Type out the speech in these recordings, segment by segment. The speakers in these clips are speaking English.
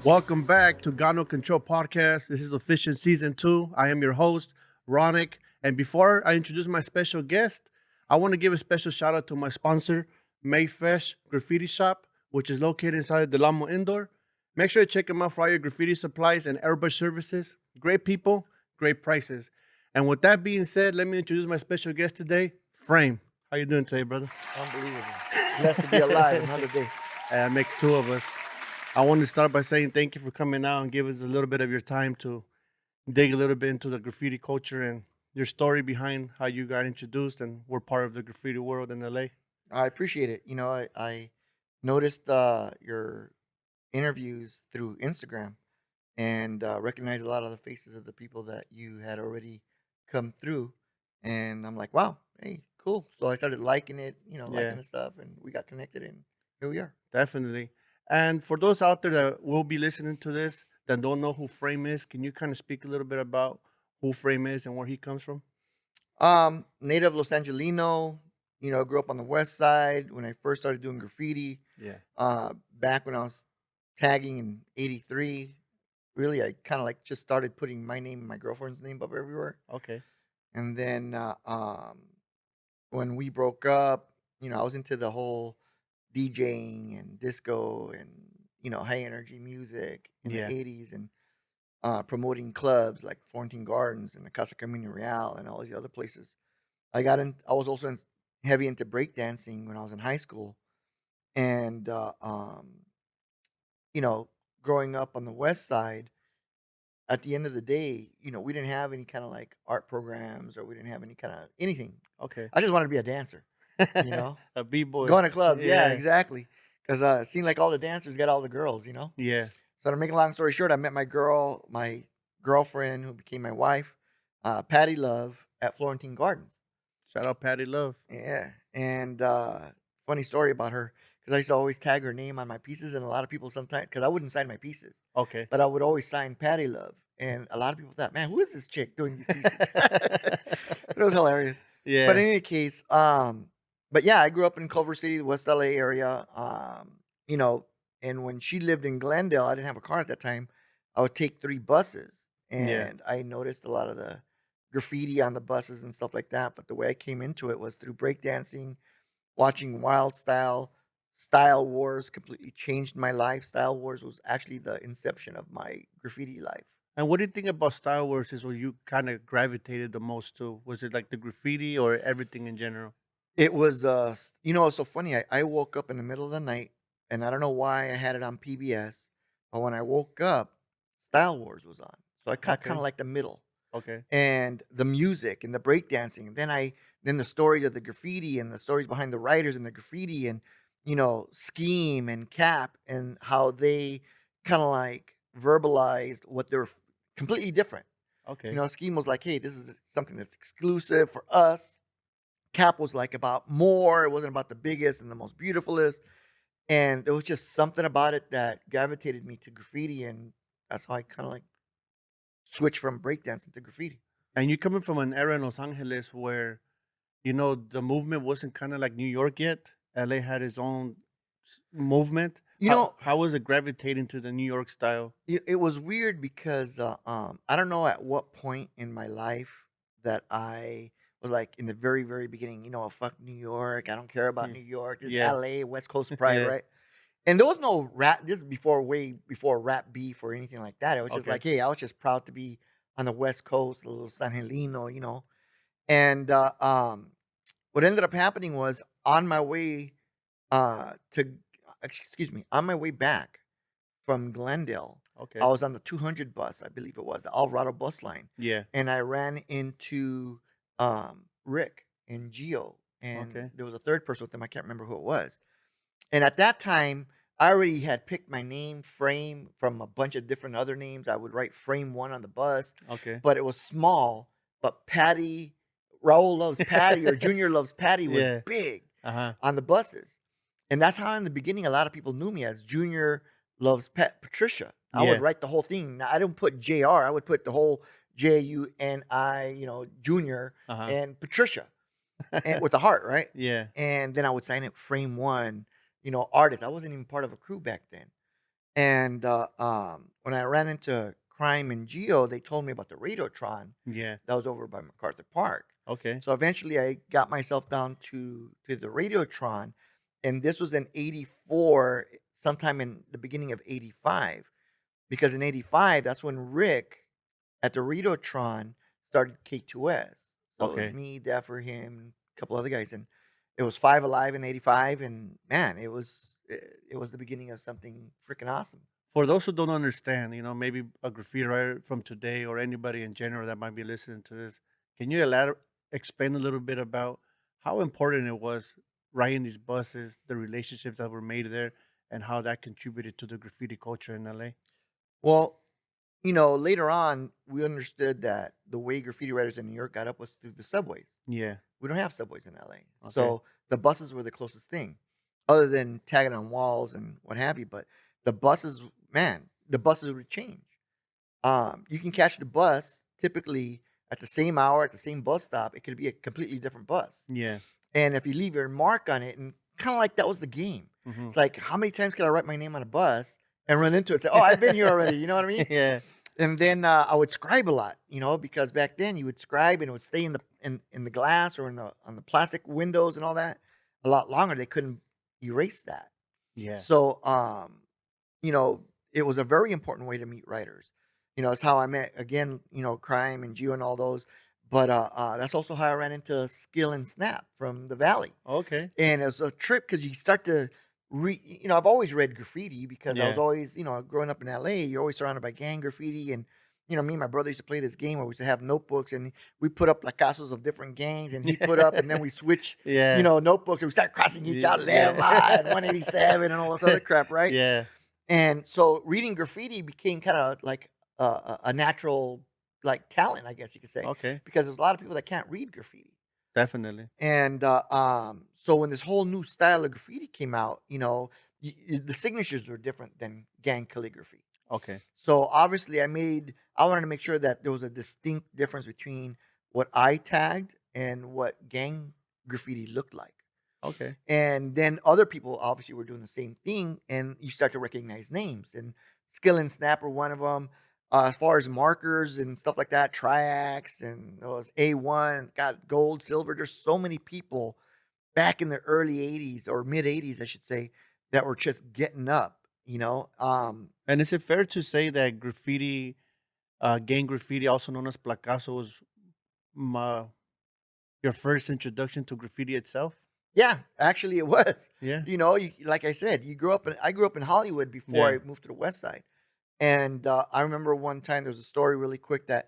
Welcome back to Got No Control Podcast. This is Official Season 2. I am your host, Ronek. And before I introduce my special guest, I want to give a special shout out to my sponsor, Mayfresh Graffiti Shop, which is located inside the Lamo Indoor. Make sure to check them out for all your graffiti supplies and airbrush services. Great people, great prices. And with that being said, let me introduce my special guest today, Frame. How you doing today, brother? Unbelievable. Blessed to be alive another day. That makes two of us. I want to start by saying thank you for coming out and give us a little bit of your time to dig a little bit into the graffiti culture and your story behind how you got introduced and were part of the graffiti world in LA. I appreciate it. I noticed your interviews through Instagram and recognized a lot of the faces of the people that you had already come through. And I'm like, wow, hey, cool. So I started liking it, Yeah, liking the stuff, and we got connected, and here we are. definitely. And for those out there that will be listening to this that don't know who Frame is, can you kind of speak a little bit about who Frame is and where he comes from? Native Los Angelino, grew up on the west side when I first started doing graffiti. Yeah. Back when I was tagging in '83, really, I kind of like just started putting my name and my girlfriend's name up everywhere. Okay. And then when we broke up, I was into the whole DJing and disco and high energy music in the Yeah. '80s and promoting clubs like Florentine Gardens and the Casa Camino Real and all these other places. I was also heavy into breakdancing when I was in high school, and you know, growing up on the west side, at the end of the day, we didn't have any kind of like art programs or we didn't have any kind of anything. Okay. I just wanted to be a dancer, you know, A B-boy. going to clubs. Yeah, Yeah. exactly. Because it seemed like all the dancers got all the girls. Yeah. So to make a long story short, I met my girlfriend who became my wife, Patty Love, at Florentine Gardens. Shout out Patty Love. Yeah, and funny story about her because I used to always tag her name on my pieces, and a lot of people sometimes because I wouldn't sign my pieces, Okay. but I would always sign Patty Love, and a lot of people thought, "Man, who is this chick doing these pieces?" But it was hilarious. But Yeah. in any case, but yeah, I grew up in Culver City, West LA area. You know, and when she lived in Glendale, I didn't have a car at that time. I would take 3 buses, Yeah. and I noticed a lot of the graffiti on the buses and stuff like that. But the way I came into it was through breakdancing, watching Wild Style. Style Wars completely changed my life. Style Wars was actually the inception of my graffiti life. And what do you think about Star Wars is what you kind of gravitated the most to? Was it like the graffiti or everything in general? It was, it's so funny. I woke up in the middle of the night, and I don't know why I had it on PBS, but when I woke up, Style Wars was on. So I got kind Okay. of like the middle. Okay. And the music and the breakdancing. Then the stories of the graffiti and the stories behind the writers and the graffiti and Scheme and Cap and how they kind of like verbalized what they're completely different. Okay. Scheme was like, hey, this is something that's exclusive for us. Cap was like about more. It wasn't about the biggest and the most beautifulest. And there was just something about it that gravitated me to graffiti, and that's how I kind of like switched from breakdancing to graffiti. And you coming from an era in Los Angeles where, the movement wasn't kind of like New York yet. LA had its own movement. You How know, how was it gravitating to the New York style? it was weird because I don't know at what point in my life that I was like in the very very beginning. Fuck New York. I don't care about Hmm. New York. This is Yeah. L.A. West Coast pride, Yeah. right? And there was no rap. This is before way before rap beef or anything like that. It was just Okay. like, hey, I was just proud to be on the West Coast, a little San Heleno. And what ended up happening was on my way to excuse me, on my way back from Glendale. I Okay. was on the 200 bus, I believe it was, the Alvarado bus line, Yeah. and I ran into, Rick and Gio, and Okay. there was a third person with them, I can't remember who it was. And at that time, I already had picked my name, Frame, from a bunch of different other names. I would write Frame 1 on the bus, Okay. but it was small, but Patty Raul Loves Patty or Junior Loves Patty was Yeah. big Uh-huh. on the buses. And that's how in the beginning a lot of people knew me as Junior Loves Patricia. I would Yeah. write the whole thing. Now I don't put JR, I would put the whole JUNI, Junior Uh-huh. and Patricia and with the heart, right? Yeah. And then I would sign it Frame 1, artist. I wasn't even part of a crew back then. And when I ran into Crime and Geo, they told me about the Radiotron Yeah. that was over by MacArthur Park. Okay. So eventually, I got myself down to the Radiotron, and this was in '84, sometime in the beginning of '85, because in '85 that's when Rick at the Radiotron started K2S. So it was Okay. me, Dapper, him, a couple other guys, and it was Five Alive in '85, and man, it was the beginning of something freaking awesome. For those who don't understand, maybe a graffiti writer from today or anybody in general that might be listening to this, can you explain a little bit about how important it was riding these buses, the relationships that were made there, and how that contributed to the graffiti culture in LA? Well, later on, we understood that the way graffiti writers in New York got up was through the subways. Yeah. We don't have subways in LA. Okay. So the buses were the closest thing, other than tagging on walls and what have you. But the buses, man, the buses would change. You can catch the bus typically at the same hour at the same bus stop. It could be a completely different bus. Yeah. And if you leave your mark on it, and kind of like that was the game. Hmm. It's like, how many times could I write my name on a bus and run into it? Say, oh, I've been here already. You know what I mean? Yeah. And then I would scribe a lot, because back then you would scribe and it would stay in the glass or in the on the plastic windows and all that a lot longer. They couldn't erase that. Yeah. So it was a very important way to meet writers. It's how I met again, Crime and Geo and all those. But that's also how I ran into Skill and Snap from the Valley. Okay. And it was a trip because you start to I've always read graffiti because I was Yeah. always, growing up in LA, you're always surrounded by gang graffiti. And, me and my brother used to play this game where we used to have notebooks and we put up Picassos of different gangs and he put up and then we switch, Yeah. notebooks and we start crossing each out, left, Yeah. and 187 and all this other crap, right? Yeah. And so reading graffiti became kind of like a natural, like, talent, I guess you could say, Okay. because there's a lot of people that can't read graffiti. Definitely. And so when this whole new style of graffiti came out, the signatures were different than gang calligraphy. Okay. So obviously, I wanted to make sure that there was a distinct difference between what I tagged and what gang graffiti looked like. Okay. And then other people obviously were doing the same thing, and you start to recognize names. And Skill and Snap were one of them. As far as markers and stuff like that, Triax and it was A1, got gold, silver. There's so many people back in the early '80s or mid '80s, I should say, that were just getting up. And is it fair to say that gang graffiti, also known as placazo, was my, your first introduction to graffiti itself? Yeah, actually, it was. Yeah. Like I said, I grew up in Hollywood before Yeah. I moved to the West Side. And I remember one time there was a story really quick that,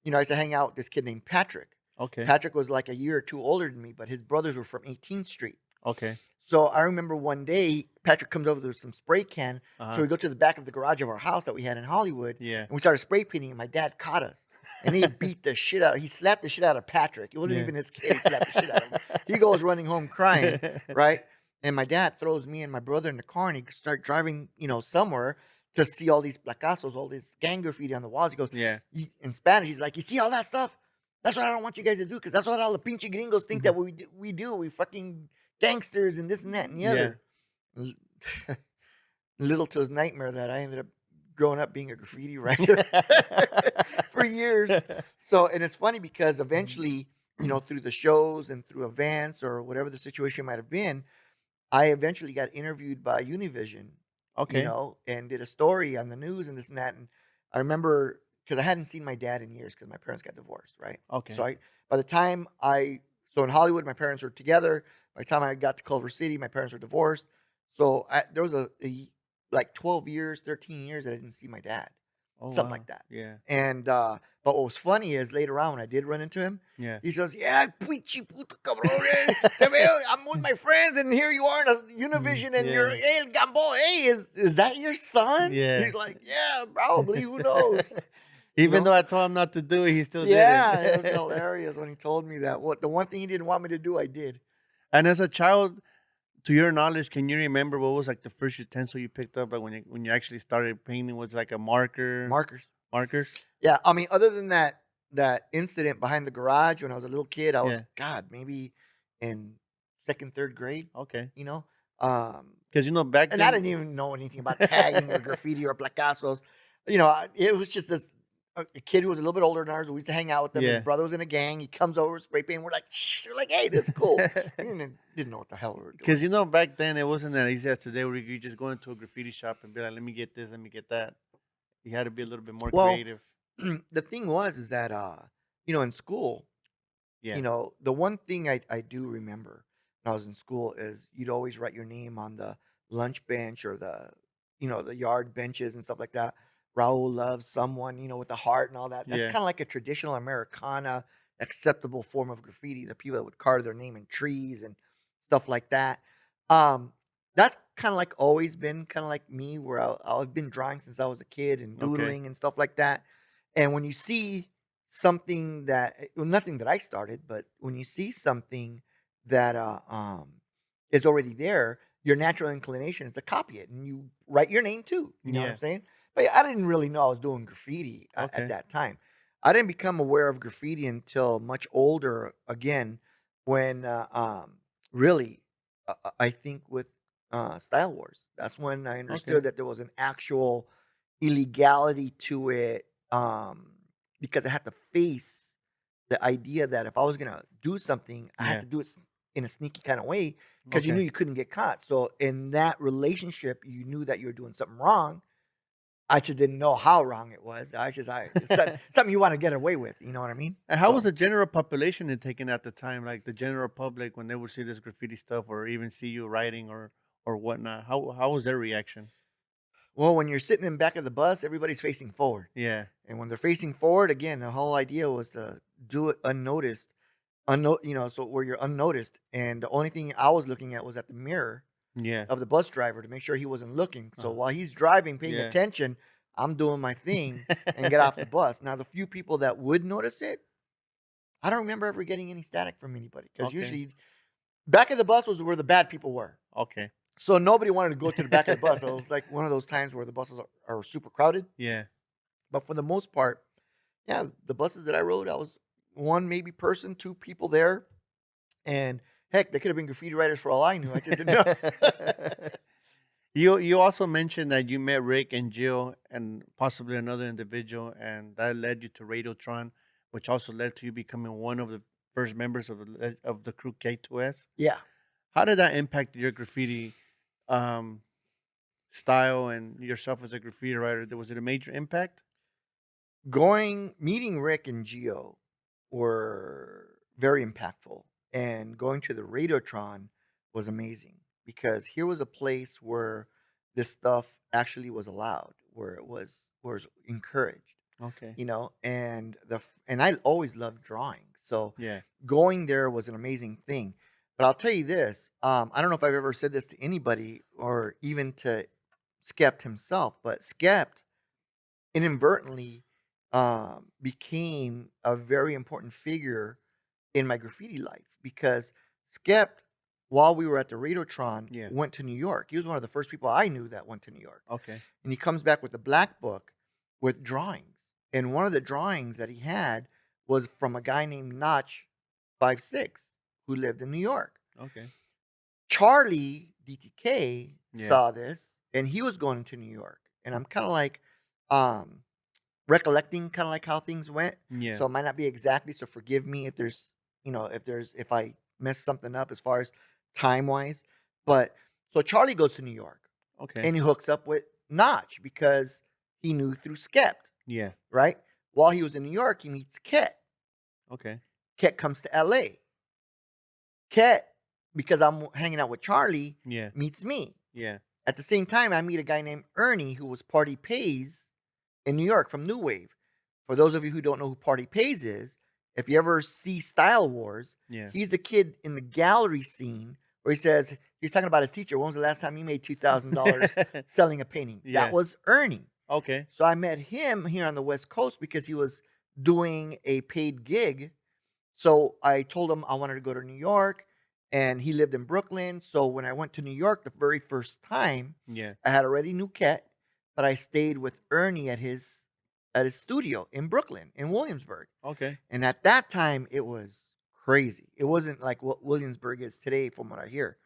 I used to hang out with this kid named Patrick. Okay. Patrick was like a year or two older than me, but his brothers were from 18th Street. Okay. So I remember one day Patrick comes over with some spray can. So Uh-huh. we go to the back of the garage of our house that we had in Hollywood, Yeah. and we started spray painting. And my dad caught us, and he beat the shit out. He slapped the shit out of Patrick. It wasn't Yeah. even his kid. He slapped the shit out of him. He goes running home crying, right? And my dad throws me and my brother in the car, and he start driving, somewhere to see all these placazos, all this gang graffiti on the walls. He goes, Yeah. in Spanish, he's like, "You see all that stuff? That's what I don't want you guys to do, because that's what all the pinche gringos think that we do. We fucking gangsters and this and that and the Yeah. other." Little to his nightmare that I ended up growing up being a graffiti writer for years. So, and it's funny because eventually, through the shows and through events or whatever the situation might have been, I eventually got interviewed by Univision, Okay. and did a story on the news and this and that. And I remember because I hadn't seen my dad in years because my parents got divorced, right? Okay. So by the time so in Hollywood, my parents were together. By the time I got to Culver City, my parents were divorced. So there was like 12 years, 13 years that I didn't see my dad, Oh something wow. like that. Yeah. And but what was funny is later on when I did run into him, Yeah. he says, "Yeah, pinche puto cabrones, te veo, I'm with my friends, and here you are in a Univision, and you're Yeah. El Gambo. Hey, is that your son?" Yeah. He's like, "Yeah, probably. Who knows?" You Even know? though I told him not to do it, he still did Yeah, it was it. hilarious when he told me that. What the one thing he didn't want me to do, I did. And as a child, to your knowledge, can you remember what was like the first utensil you picked up, like when you actually started painting? Was it like a marker, Markers. markers? Yeah, I mean, other than that incident behind the garage when I was a little kid, I was Yeah. God maybe in second, third grade. Okay. You know, Because back And I then, didn't even know anything about tagging or graffiti or placazos. It was just this a kid who was a little bit older than ours. We used to hang out with him. His yeah. brother was in a gang. He comes over, spray paint. We're like, shh. We're like, hey, this is cool. We didn't know what the hell we were doing. Because back then it wasn't that easy as today, where you just go into a graffiti shop and be like, "Let me get this, let me get that." You had to be a little bit more Well, creative. the thing was is that in school, Yeah, the one thing I do remember when I was in school is you'd always write your name on the lunch bench or the yard benches and stuff like that. Raul loves someone, with the heart and all that. That's yeah. kind of like a traditional Americana acceptable form of graffiti. The people that would carve their name in trees and stuff like that. Um, that's kind of like always been kind of like me, where I've been drawing since I was a kid and Okay, doodling and stuff like that. And when you see something that well, nothing that I started, but when you see something that is already there, your natural inclination is to copy it, and you write your name too. You know what I'm yeah, saying? But I didn't really know I was doing graffiti at okay, that time. I didn't become aware of graffiti until much older. Again, when really, I think with Style Wars, that's when I understood okay. that there was an actual illegality to it. Because I had to face the idea that if I was gonna do something, I had Yeah, to do it in a sneaky kind of way because you knew okay. you couldn't get caught. So in that relationship, you knew that you were doing something wrong. I just didn't know how wrong it was. It's something you want to get away with. You know what I mean? And how was So the general population in taking at the time, like the general public, when they would see this graffiti stuff or even see you writing or whatnot? How was their reaction? well, when you're sitting in back of the bus, everybody's facing forward, Yeah, and when they're facing forward, again, the whole idea was to do it unnoticed, so where you're unnoticed, and the only thing I was looking at was at the mirror yeah, of the bus driver to make sure he wasn't looking. So uh, while he's driving, paying yeah. attention, I'm doing my thing and get off the bus. Now, the few people that would notice it, I don't remember ever getting any static from anybody because Okay, usually back of the bus was where the bad people were. okay. So nobody wanted to go to the back of the bus. It was like one of those times where the buses are super crowded. Yeah. But for the most part, yeah, the buses that I rode, I was one maybe person, two people there. And heck, they could have been graffiti writers for all I knew. I just didn't know. You also mentioned that you met Rick and Jill and possibly another individual, and that led you to Radiotron, which also led to you becoming one of the first members of the crew K2S. Yeah. How did that impact your graffiti um, style and yourself as a graffiti writer? Was it a major impact? Meeting Rick and Geo were very impactful, and going to the Radiotron was amazing because here was a place where this stuff actually was allowed, where it was encouraged, Okay. and I always loved drawing, so Yeah. going there was an amazing thing. But I'll tell you this: I don't know if I've ever said this to anybody or even to Skept himself, but Skept inadvertently became a very important figure in my graffiti life because Skept, while we were at the Radiotron, Yeah. went to New York. He was one of the first people I knew that went to New York. Okay. And he comes back with a black book with drawings. And one of the drawings that he had was from a guy named Notch 56 who lived in New York. Okay. Charlie DTK Yeah. saw this and he was going to New York. And I'm kind of like, um, recollecting kind of like how things went. Yeah. So it might not be exactly. So forgive me if if I mess something up as far as time wise. But so Charlie goes to New York Okay. and he hooks up with Notch because he knew through Skept, Yeah. right? While he was in New York, he meets Ket. Okay. Ket comes to LA. Ket, because I'm hanging out with Charlie, Yeah. meets me. Yeah. At the same time, I meet a guy named Ernie who was Party Pays in New York from New Wave. For those of you who don't know who Party Pays is, if you ever see Style Wars, Yeah. he's the kid in the gallery scene where he's talking about his teacher. When was the last time he made $2,000 selling a painting? That Yeah. was Ernie. Okay. So I met him here on the West Coast because he was doing a paid gig. So I told him I wanted to go to New York and he lived in Brooklyn. So when I went to New York the very first time, Yeah. I had already knew Ket, but I stayed with Ernie at his studio in Brooklyn, in Williamsburg. Okay. And at that time, it was crazy. It wasn't like what Williamsburg is today, from what I hear.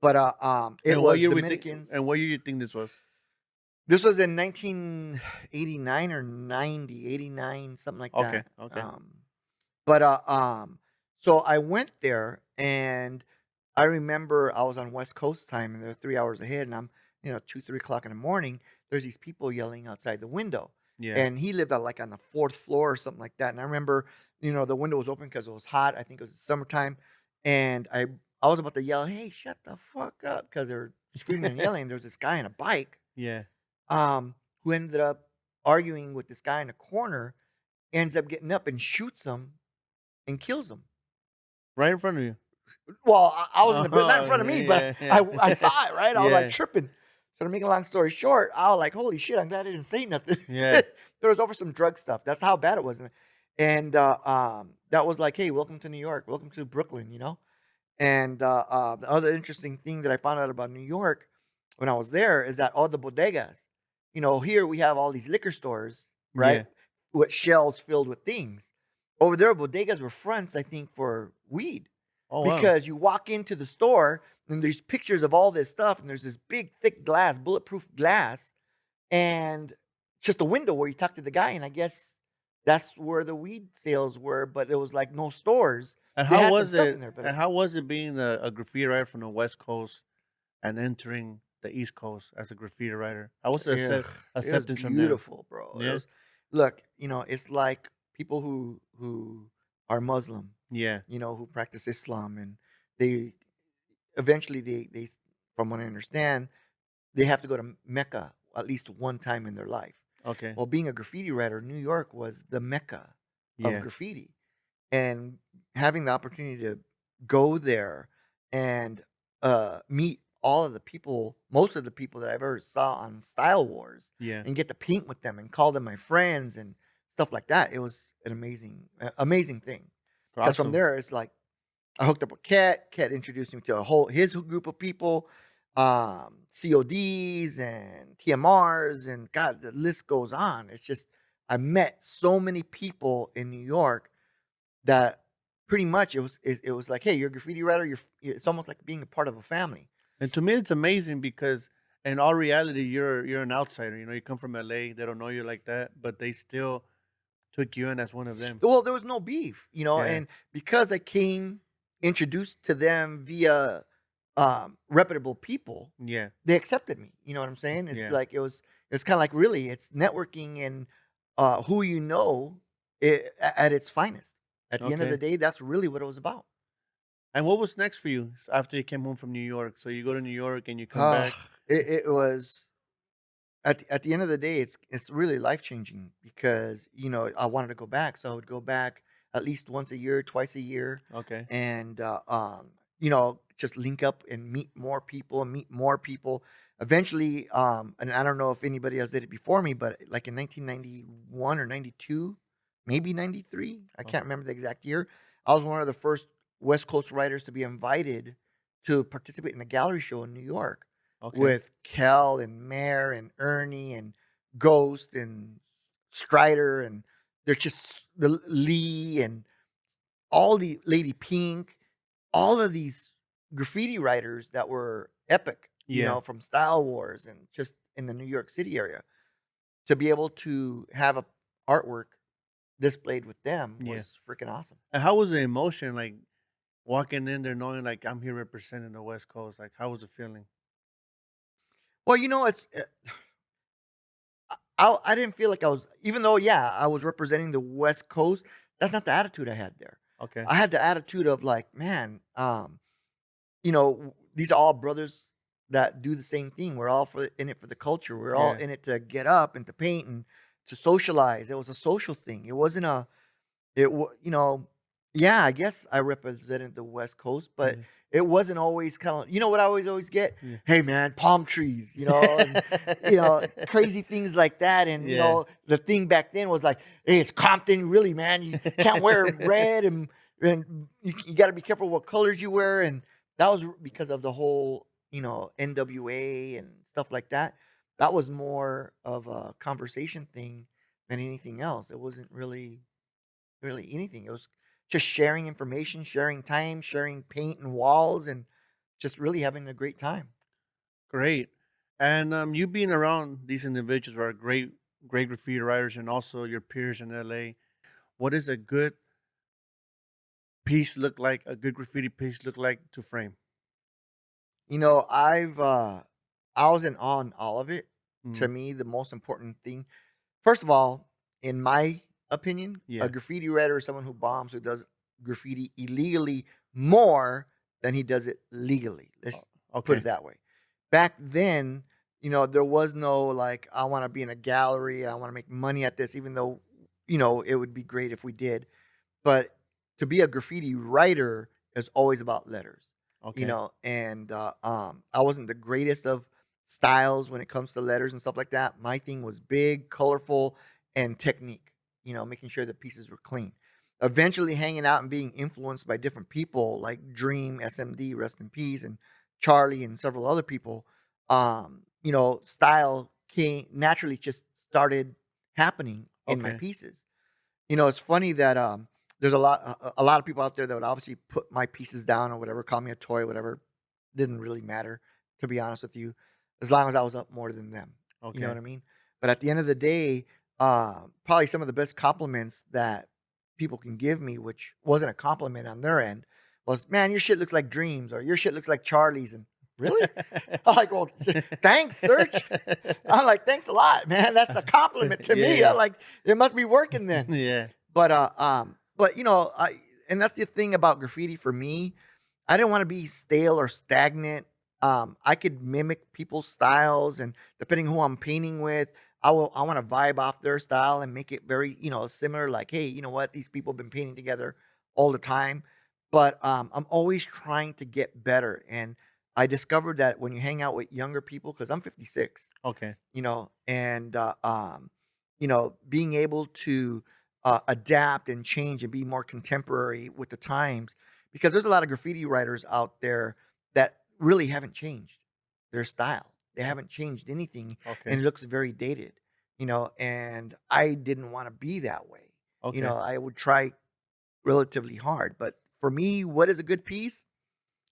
But it And what was year we think? Dominicans. And what year you think this was? This was in 1989 or 90, 89, something like Okay, that. okay. But so I went there, and I remember I was on West Coast time, and they're 3 hours ahead, and I'm 2, 3 o'clock in the morning. There's these people yelling outside the window, Yeah. and he lived on like on the fourth floor or something like that. And I remember, the window was open because it was hot. I think it was summertime, and I was about to yell, "Hey, shut the fuck up!" Because they're screaming and yelling. There was this guy on a bike, Yeah. who ended up arguing with this guy in a corner, ends up getting up and shoots him and kills him. Right in front of you. Well, I was in the bed, not in Oh, front of me, but yeah, I yeah. saw it, right? I was like Yeah, tripping. So to make a long story short, I was like, "Holy shit! I'm glad I didn't say nothing." yeah. There was over some drug stuff. That's how bad it was, and that was like, "Hey, welcome to New York. Welcome to Brooklyn." And the other interesting thing that I found out about New York when I was there is that all the bodegas, here we have all these liquor stores, right, Yeah. with shelves filled with things. Over there, bodegas were fronts, I think, for weed, Oh, wow. because you walk into the store and there's pictures of all this stuff, and there's this big, thick glass, bulletproof glass, and just a window where you talk to the guy. And I guess that's where the weed sales were, but there was like no stores. And They how had some was stuff in it there, but and how was it being a graffiti writer from the West Coast and entering the East Coast as a graffiti writer? How was the ugh, it was acceptance from them? beautiful, bro. It Yeah? was look, it's like people who are Muslim, Yeah. who practice Islam, and they eventually from what I understand, they have to go to Mecca at least one time in their life. Okay. Well, being a graffiti writer, New York was the Mecca of Yeah. graffiti. And having the opportunity to go there and meet all of the people, most of the people that I've ever saw on Style Wars, Yeah. and get to paint with them and call them my friends and stuff like that. It was an amazing thing. Because from Awesome. there, it's like I hooked up with Ket. Ket introduced me to his group of people, CODs and TMRs, and God, the list goes on. It's just I met so many people in New York that pretty much it was like, hey, you're a graffiti writer. It's almost like being a part of a family. And to me, it's amazing because in all reality, you're an outsider. You come from LA. They don't know you like that, but they still took you in as one of them. Well, there was no beef, Yeah. and because I came introduced to them via reputable people, Yeah. they accepted me. You know what I'm saying? It's Yeah. like it's kind of like really it's networking and who at its finest. At the end of the Okay. day, that's really what it was about. And what was next for you after you came home from New York? So you go to New York and you come Uh, back. it was at the end of the day, it's really life changing because I wanted to go back, so I would go back at least once a year, twice a year, Okay. and just link up and meet more people and meet more people. Eventually, and I don't know if anybody else did it before me, but like in 1991 or 92, maybe 93, I Oh, can't remember the exact year. I was one of the first West Coast writers to be invited to participate in a gallery show in New York okay. with Kel and Mare and Ernie and Ghost and Strider, and there's just the Lee and all the Lady Pink, all of these graffiti writers that were epic, Yeah. from Style Wars and just in the New York City area. To be able to have a artwork displayed with them Yeah. was freaking awesome. And how was the emotion like walking in there knowing like I'm here representing the West Coast? Like how was the feeling? Well, it's I didn't feel like I was, even though, yeah, I was representing the West Coast. That's not the attitude I had there. Okay. I had the attitude of like, man, these are all brothers that do the same thing. We're all in it for the culture. We're all Yeah. in it to get up and to paint and to socialize. It was a social thing. It wasn't a it wa yeah, I guess I represented the West Coast, but Yeah. it wasn't always kinda, what I always get? Yeah. "Hey, man, palm trees," and, crazy things like that, and, Yeah. the thing back then was like, "Hey, it's Compton, really, man, you can't wear red, and you gotta be careful what colors you wear," and that was because of the whole, NWA and stuff like that. That was more of a conversation thing than anything else. It wasn't really anything. It was just sharing information, sharing time, sharing paint and walls, and just really having a great time. Great. And you being around these individuals who are great graffiti writers and also your peers in LA, what does a good piece look like? A good graffiti piece look like to frame? You know, I was in on all of it. To Mm, me, the most important thing, first of all, in my opinion, a yeah. graffiti writer is someone who bombs, who does graffiti illegally more than he does it legally. o- Let's put it Okay. that way. Back then, there was no like, I want to be in a gallery, I want to make money at this, even though, it would be great if we did. But to be a graffiti writer is always about letters, Okay. and I wasn't the greatest of styles when it comes to letters and stuff like that. My thing was big, colorful, and technique, making sure the pieces were clean. Eventually, hanging out and being influenced by different people like Dream, SMD, rest in peace, and Charlie, and several other people, style came naturally, just started happening in my Okay. pieces. It's funny that there's a lot of people out there that would obviously put my pieces down or whatever, call me a toy, whatever. Didn't really matter, to be honest with you, as long as I was up more than them. You know what Okay. I mean? But at the end of the day, probably some of the best compliments that people can give me, which wasn't a compliment on their end, was, "Man, your shit looks like Dreams," or "Your shit looks like Charlie's." And really, I'm like, "Well, thanks, Serge." I'm like, "Thanks a lot, man. That's a compliment to me." Yeah. I'm like, "It must be working then." Yeah. But and that's the thing about graffiti for me. I didn't want to be stale or stagnant. I could mimic people's styles, and depending who I'm painting with, I want to vibe off their style and make it very, similar. Like, hey, you know what? These people have been painting together all the time, but I'm always trying to get better. And I discovered that when you hang out with younger people, because I'm 56, Okay. and being able to adapt and change and be more contemporary with the times, because there's a lot of graffiti writers out there that really haven't changed their style. They O- haven't changed anything, and Okay. it looks very dated. And I didn't want to be that way. Okay. I would try relatively hard, but for me, what is a good piece?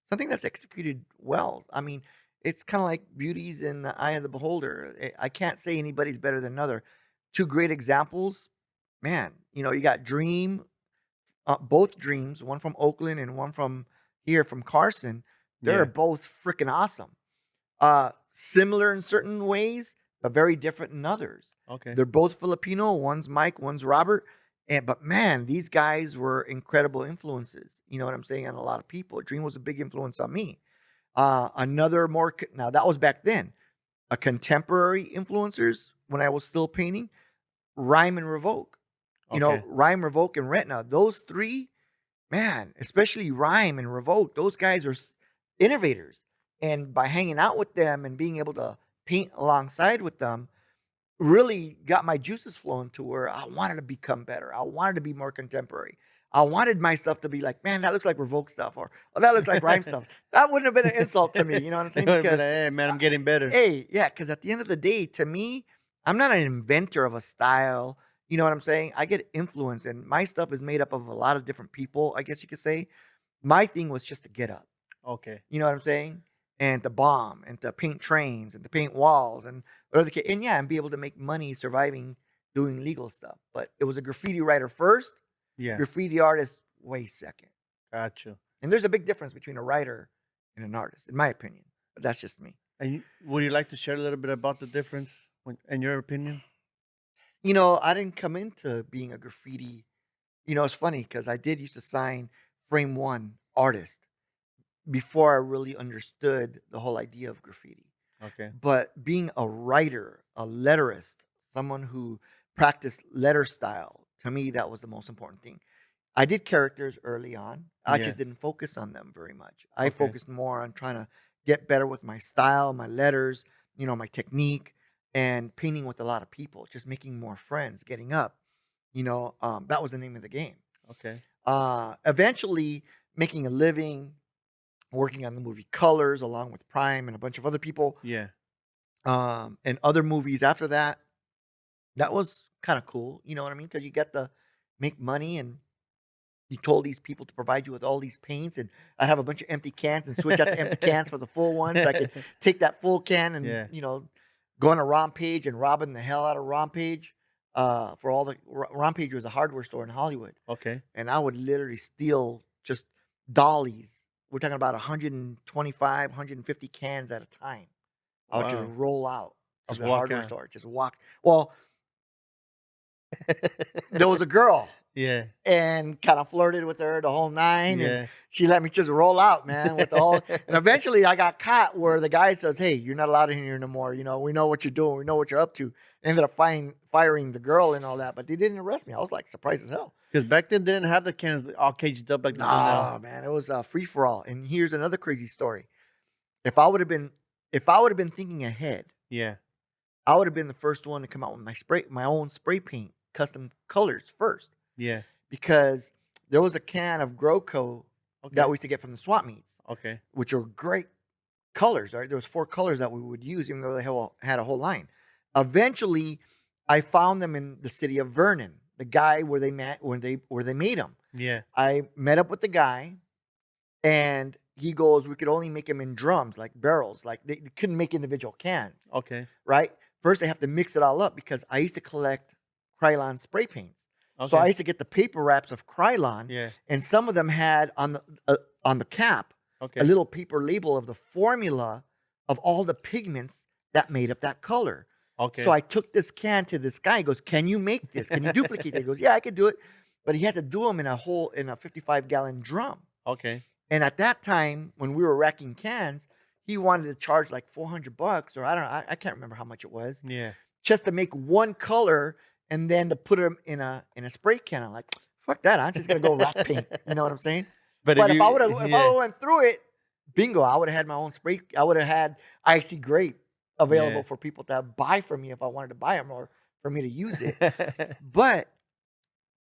Something that's executed well. I mean, it's kinda like beauty's in the eye of the beholder. I can't say anybody's better than another. 2 great examples, man, you got Dream, both Dreams, one from Oakland and one from here from Carson. They're Yeah. both freaking awesome. Similar in certain ways, but very different in others. Okay. They're both Filipino. One's Mike, one's Robert. But man, these guys were incredible influences. You know what I'm saying? On a lot of people. Dream was a big influence on me. Another now that was back then. A contemporary influencers when I was still painting, Rhyme and Revoke. Okay. Rhyme, Revoke, and Retina. Those three, man, especially Rhyme and Revoke, those guys are innovators. And by hanging out with them and being able to paint alongside with them, really got my juices flowing to where I wanted to become better. I wanted to be more contemporary. I wanted my stuff to be like, man, that looks like Revoke stuff, or oh, that looks like Rhyme stuff. That wouldn't have been an insult to me. You know what I'm It saying? would have been like, Because, hey man, I'm getting better. hey, yeah, because at the end of the day, to me, I'm not an inventor of a style. You know what I'm saying? I get influence, and my stuff is made up of a lot of different people, I guess you could say. My thing was just to get up. Okay. You know what I'm saying? And to bomb and to paint trains and to paint walls and whatever the case. And yeah, and be able to make money surviving doing legal stuff. But it was a graffiti writer first, Yeah. graffiti artist way second. Gotcha. And there's a big difference between a writer and an artist, in my opinion. But that's just me. And would you like to share a little bit about the difference in your opinion? I didn't come into being a graffiti. It's funny because I did used to sign Frame One artist before I really understood the whole idea of graffiti. Okay. But being a writer, a letterist, someone who practiced letter style, to me, that was the most important thing. I did characters early on. I Yeah. just didn't focus on them very much. I Okay. focused more on trying to get better with my style, my letters, my technique, and painting with a lot of people, just making more friends, getting up. That was the name of the game. Okay. Eventually, making a living, working on the movie Colors along with Prime and a bunch of other people, Yeah. and other movies after that. That was kind of cool, you know what I mean? Because you get to make money and you told these people to provide you with all these paints, and I'd have a bunch of empty cans and switch out the empty cans for the full ones. So I could take that full can and, Yeah. go on a Rompage and robbing the hell out of Rompage. For all the Rompage was a hardware store in Hollywood, Okay. and I would literally steal just dollies. We're talking about 125, 150 cans at a time. I would just Wow. roll out of Just the walk hardware out. store, just walk. Well, there was a girl Yeah. and kind of flirted with her the whole nine, and Yeah. she let me just roll out, man, with the whole. And eventually, I got caught where the guy says, "Hey, you're not allowed in here no more. We know what you're doing. We know what you're up to." Ended up firing the girl and all that, but they didn't arrest me. I was like surprised as hell. Because back then they didn't have the cans all caged up like they do now. Nah, man, it was a free for all. And here's another crazy story. If I would have been, if I would have been thinking ahead, Yeah. I would have been the first one to come out with my own spray paint, custom colors first, Yeah. because there was a can of Growco that Okay. we used to get from the swap meets, Okay. which are great colors. Right, there was 4 colors that we would use, even though they had a whole line. Eventually, I found them in the city of Vernon. The guy where they met, where they made them. Yeah. I met up with the guy, and he goes, "We could only make them in drums, like barrels. Like they couldn't make individual cans, Okay. right? First, they have to mix it all up because I used to collect Krylon spray paints. So I Okay. used to get the paper wraps of Krylon, Yeah. and some of them had on the cap a Okay. little paper label of the formula of all the pigments that made up that color. So Okay. I took this can to this guy. He goes, "Can you make this? Can you duplicate it?" He goes, "Yeah, I can do it." But he had to do them in a 55-gallon drum. Okay. And at that time, when we were racking cans, he wanted to charge like $400, or I don't know, I can't remember how much it was, Yeah. just to make one color and then to put them in a spray can. I'm like, fuck that. I'm just gonna go rack paint. You know what I'm saying? But if But you if I yeah. went through it, bingo, I would have had my own spray. I would have had icy grape Yeah. available for people to buy from me if I wanted to buy them, or for me to use it. But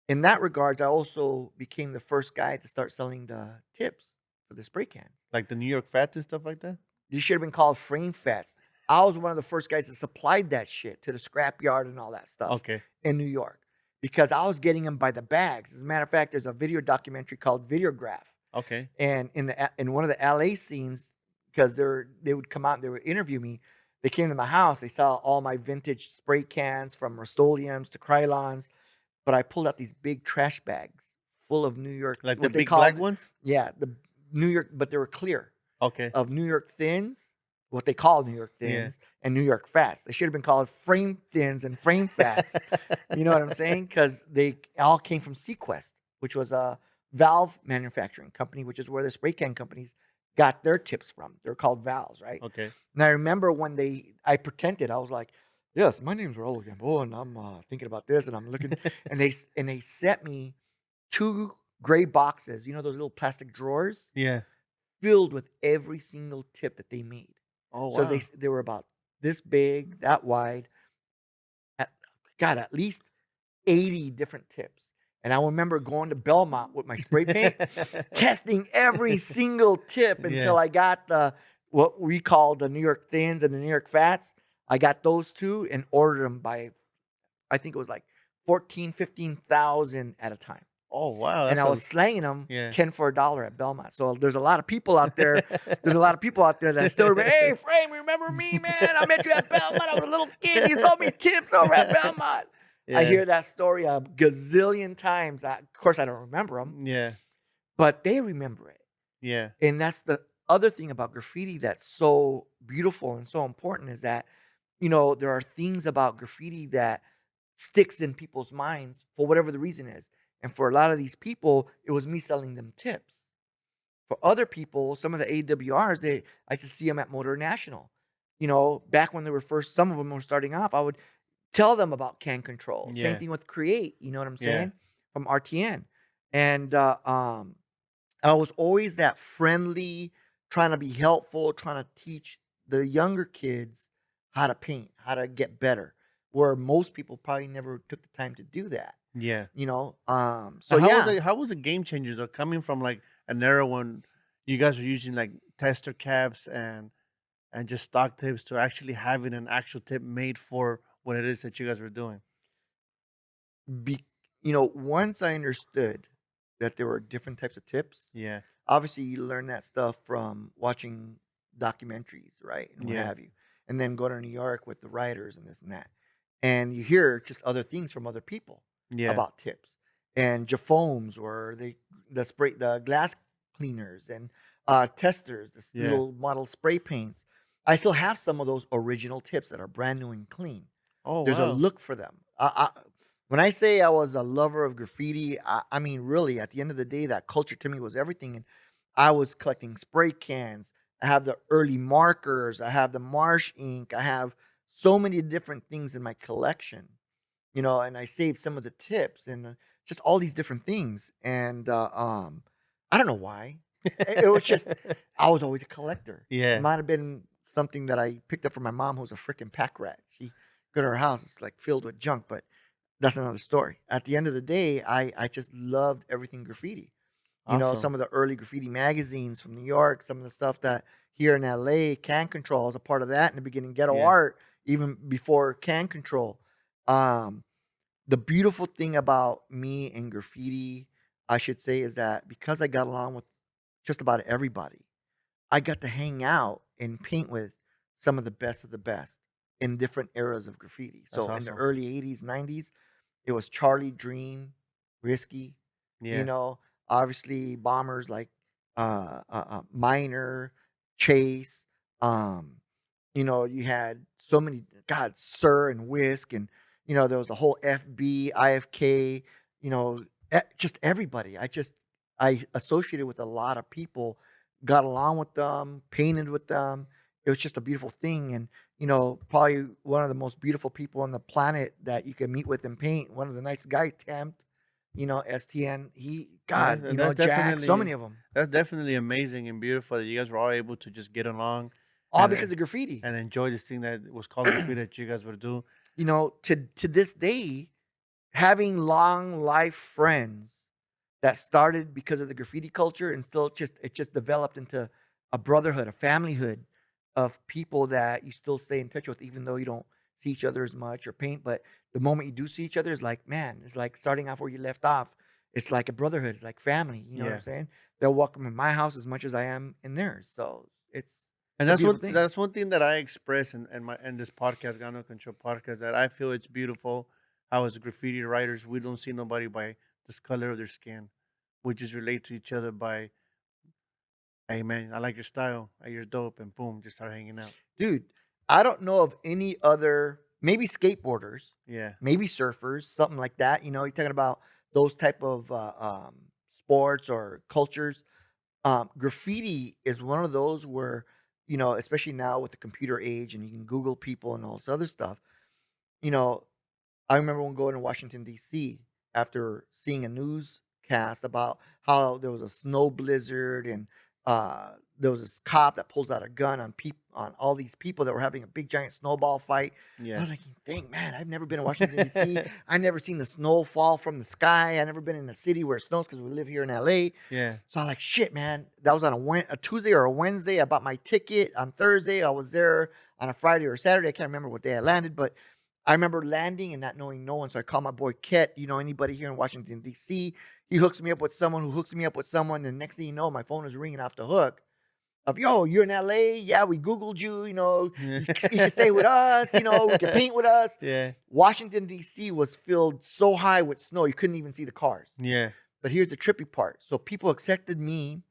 in that regards, I also became the first guy to start selling the tips for the spray cans. Like the New York Fat and stuff like that? These should have been called frame fats. I was one of the first guys that supplied that shit to the scrap yard and all that stuff Okay. in New York, because I was getting them by the bags. As a matter of fact, there's a video documentary called Videograph, Okay. and in one of the LA scenes, because they would come out and they would interview me. They came to my house. They saw all my vintage spray cans from Rust-Oleums to Krylons, but I pulled out these big trash bags full of New York, Like the what they big black called, ones? yeah, the New York, but they were clear, Okay. of New York Thins, what they call New York Yeah. Thins, and New York Fats. They should have been called Frame Thins and Frame Fats. You know what I'm saying? Because they all came from Sequest, which was a valve manufacturing company, which is where the spray can companies got their tips from. They're called valves, right? Okay. And I remember when I pretended, I was like, "Yes, my name's Raul Gamboa, and I'm thinking about this, and I'm looking," and they sent me 2 gray boxes, those little plastic drawers Yeah. filled with every single tip that they made. Oh So wow. they were about this big, that wide, at, God, at least 80 different tips. And I remember going to Belmont with my spray paint, testing every single tip Yeah. until I got what we call the New York Thins and the New York Fats. I got those two and ordered them by, I think it was like 14, 15,000 at a time. Oh wow. And That's I a was slanging them yeah. 10 for a dollar at Belmont. So there's a lot of people out there. There's a lot of people out there that still remember, "Hey, Frame, remember me, man? I met you at Belmont. I was a little kid. You sold me tips over at Belmont." I Yeah. hear that story a gazillion times. Of course, I don't remember them, Yeah. but they remember it. Yeah. And that's the other thing about graffiti that's so beautiful and so important, is that, there are things about graffiti that sticks in people's minds for whatever the reason is. And for a lot of these people, it was me selling them tips. For other people, some of the AWRs, I used to see them at Motor National. Back when they were first, some of them were starting off, I would tell them about can control. Same Yeah. thing with Create, you know what I'm Yeah. saying? From RTN. And I was always that friendly, trying to be helpful, trying to teach the younger kids how to paint, how to get better, where most people probably never took the time to do that. Yeah. So yeah, How was a game changer though, coming from like an era when you guys were using like tester caps and just stock tips to actually having an actual tip made for what it is that you guys were doing? be, once I understood that there were different types of tips. Yeah. Obviously, you learn that stuff from watching documentaries, right, and what Yeah. have you, and then go to New York with the writers and this and that, and you hear just other things from other people Yeah. about tips and Jafoams or the glass cleaners and testers, this Yeah. little model spray paints. I still have some of those original tips that are brand new and clean. Oh, There's a wow. look for them. When I say I was a lover of graffiti, I mean, really, at the end of the day, that culture to me was everything. And I was collecting spray cans. I have the early markers. I have the marsh ink. I have so many different things in my collection, and I saved some of the tips and just all these different things. And I don't know why. It was just, I was always a collector. It Yeah. might have been something that I picked up from my mom, who's a freaking pack rat. She go to her house, it's like filled with junk, but that's another story. At the end of the day, I just loved everything graffiti. Awesome. Some of the early graffiti magazines from New York, some of the stuff that here in LA, Can Control was a part of that in the beginning, Ghetto Yeah. Art, even before Can Control. Um, the beautiful thing about me and graffiti, I should say, is that because I got along with just about everybody, I got to hang out and paint with some of the best in different eras of graffiti. That's So in the awesome. early 80s, 90s, it was Charlie Dream, Risky, you Yeah. know, obviously bombers like Miner, Chase. Um, you had so many, God, Sir and Whisk, and there was the whole FB, IFK, just everybody. I associated with a lot of people, got along with them, painted with them. It was just a beautiful thing, and probably one of the most beautiful people on the planet that you can meet with and paint. One of the nice guys, Tempt, STN. Yeah. God, That's Jack, so many definitely of them, amazing and beautiful that you guys were all able to just get along all and because of graffiti. and enjoy this thing that was called graffiti that you guys would do. To this day, having long life friends that started because of the graffiti culture and still just developed into a brotherhood, a familyhood of people that you still stay in touch with, even though you don't see each other as much or paint. But the moment you do see each other, it's like, man, it's like starting off where you left off. It's like a brotherhood. It's like family. You know what I'm Yeah. saying? They'll welcome in my house as much as I am in theirs. So it's And it's a beautiful thing. that's one thing that I express in this podcast, Gano Control podcast, that I feel it's beautiful how as graffiti writers we don't see nobody by this color of their skin. We just relate to each other by, hey man, I like your style, hey, you're dope, and boom, just start hanging out. Dude, I don't know of any other, maybe skateboarders, Yeah. maybe surfers, something like that. You're talking about those type of sports or cultures. Graffiti is one of those where, especially now with the computer age and you can Google people and all this other stuff. You know, I remember when going to Washington D.C. after seeing a newscast about how there was a snow blizzard and there was this cop that pulls out a gun on all these people that were having a big giant snowball fight. I Yeah. was like, dang man, I've never been to Washington D.C. I never seen the snow fall from the sky. I never been in a city where it snows because we live here in L.A. Yeah. So I'm like, shit, man. That was on a Tuesday or a Wednesday. I bought my ticket on Thursday. I was there on a Friday or Saturday. I can't remember what day I landed, but I remember landing and not knowing no one. So I called my boy Ket, anybody here in Washington, D.C. He hooks me up with someone who hooks me up with someone. And next thing you know, my phone is ringing off the hook of, yo, you're in L.A. Yeah, we Googled you. You can stay with us. We can paint with us. Yeah. Washington, D.C. was filled so high with snow, you couldn't even see the cars. Yeah. But here's the trippy part. So people accepted me.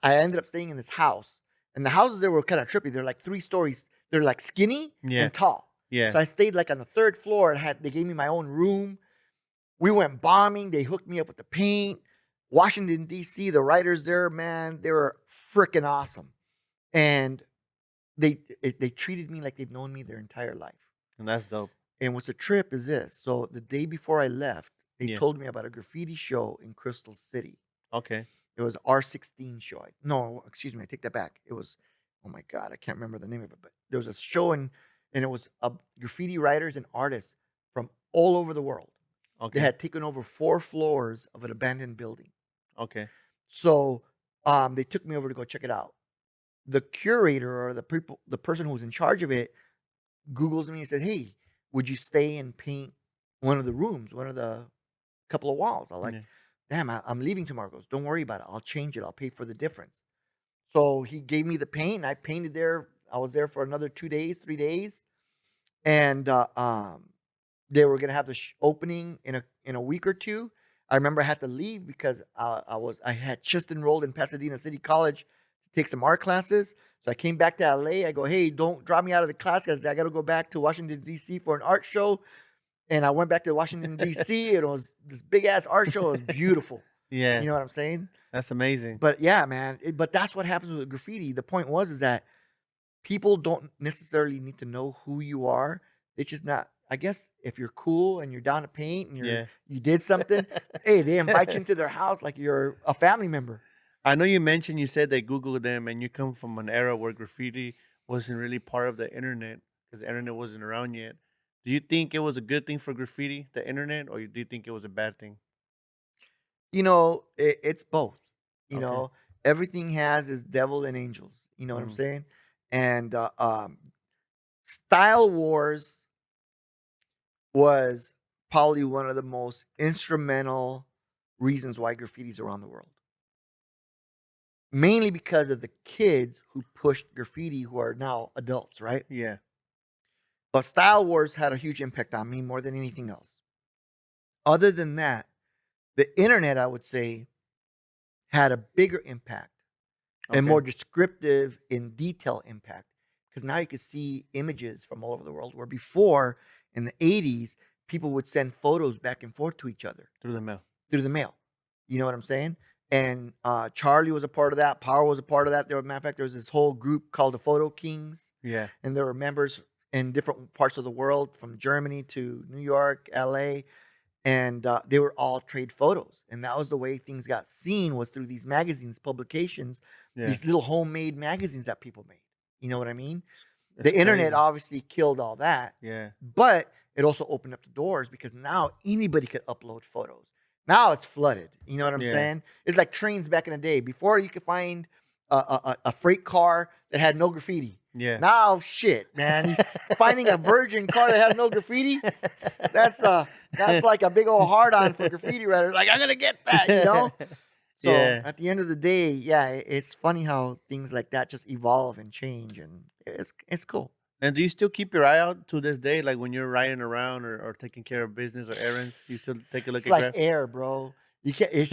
I ended up staying in this house. And the houses there were kind of trippy. They're like 3 stories. They're like skinny Yeah. and tall. Yeah. So I stayed like on the third floor. They gave me my own room. We went bombing. They hooked me up with the paint. Washington, D.C., the writers there, man, they were freaking awesome. And they treated me like they've known me their entire life. And that's dope. And what's a trip is this. So the day before I left, they Yeah. told me about a graffiti show in Crystal City. Okay. It was R16 show. No, excuse me, I take that back. It was, oh my God, I can't remember the name of it, but there was a show and it was graffiti writers and artists from all over the world. They Okay. had taken over 4 floors of an abandoned building. Okay. So they took me over to go check it out. The curator or the person who was in charge of it Googles me and said, "Hey, would you stay and paint one of the rooms, one of the couple of walls?" I like, Yeah. damn, I'm leaving tomorrow. He goes, don't worry about it. I'll change it. I'll pay for the difference. So he gave me the paint. And I painted there. I was there for another 2 days, 3 days, and they were gonna have the opening in a week or two. I remember I had to leave because I had just enrolled in Pasadena City College to take some art classes. So I came back to LA. I go, hey, don't drop me out of the class because I got to go back to Washington D.C. for an art show. And I went back to Washington D.C. and it was this big ass art show. It was beautiful. Yeah, You know what I'm saying? that's amazing. But yeah, man. But that's what happens with graffiti. The point was is that people don't necessarily need to know who you are. They just not. I guess if you're cool and you're down to paint and Yeah. you did something, hey, they invite you into their house like you're a family member. I know you mentioned you said they Googled them and you come from an era where graffiti wasn't really part of the internet because the internet wasn't around yet. Do you think it was a good thing for graffiti, the internet, or do you think it was a bad thing? It's both. You Okay. know, everything has its devil and angels. You know what I'm Mm, saying? And Style Wars was probably one of the most instrumental reasons why graffiti's around the world. Mainly because of the kids who pushed graffiti who are now adults, right? yeah. But Style Wars had a huge impact on me more than anything else. Other than that, the internet, I would say, had a bigger impact and Okay. more descriptive in detail impact because now you can see images from all over the world where before in the 80s people would send photos back and forth to each other Through the mail. through the mail. You know what I'm saying? And Charlie was a part of that. Power was a part of that. There, matter of fact, there was this whole group called the Photo Kings, Yeah. and there were members in different parts of the world, from Germany to New York, LA, and they were all trade photos. And that was the way things got seen, was through these magazines, publications, Yeah. these little homemade magazines that people made. You know what I mean? It's The internet crazy. obviously killed all that, Yeah. but it also opened up the doors because now anybody could upload photos. Now it's flooded. You know what I'm Yeah. saying? It's like trains back in the day. Before you could find a freight car that had no graffiti. Yeah. Now, shit, man, finding a virgin car that has no graffiti, that's like a big old hard on for graffiti writers. Like, I'm gonna get that. So Yeah. at the end of the day, yeah, it's funny how things like that just evolve and change, and it's cool. And do you still keep your eye out to this day? Like when you're riding around or taking care of business or errands, you still take a look It's at like graph? air, bro. You can't. It's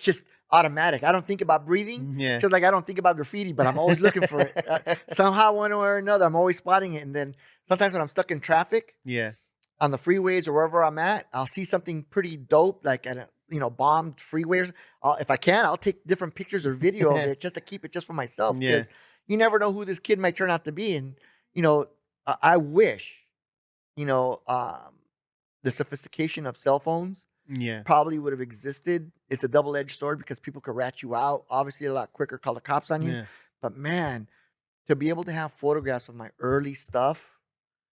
just automatic. I don't think about breathing. Yeah. Just like I don't think about graffiti, but I'm always looking for it. Somehow, one way or another, I'm always spotting it. And then sometimes when I'm stuck in traffic Yeah. on the freeways or wherever I'm at, I'll see something pretty dope, like at a bombed freeways. If I can, I'll take different pictures or video of it just to keep it just for myself Yeah. because you never know who this kid might turn out to be. And you know, I wish you know um, the sophistication of cell phones Yeah. probably would have existed. It's a double-edged sword because people could rat you out, obviously a lot quicker, call the cops on you. Yeah. But man, to be able to have photographs of my early stuff,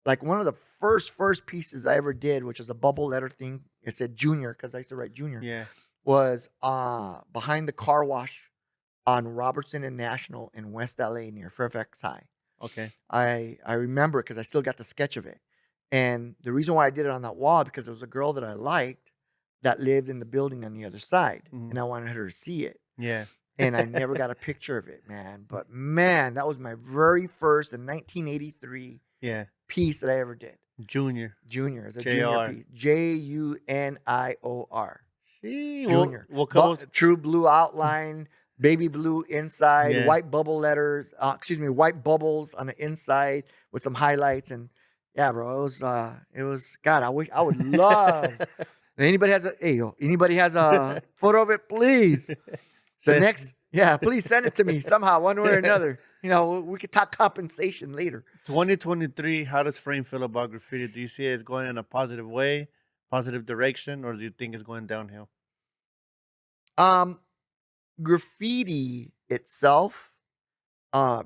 like one of the first pieces I ever did, which is a bubble letter thing. It said junior because I used to write junior. Yeah. Was behind the car wash on Robertson and National in West LA near Fairfax High. Okay. I remember it because I still got the sketch of it. And the reason why I did it on that wall because there was a girl that I liked that lived in the building on the other side, Mhm. and I wanted her to see it. Yeah. And I never got a picture of it, man. But man, that was my very first in 1983 Yeah. piece that I ever did. Junior. Junior, it's a junior JR. piece. Junior. See, Junior. what couple? True blue outline, baby blue inside, Yeah. white bubble letters, white bubbles on the inside with some highlights. And yeah, bro, it was, God, I would love. Anybody has a photo of it, please. Send Please send it to me somehow, one way or another. We could talk compensation later. 2023, how does Frame feel about graffiti? Do you see it's going in a positive way, positive direction, or do you think it's going downhill? Um, Graffiti itself,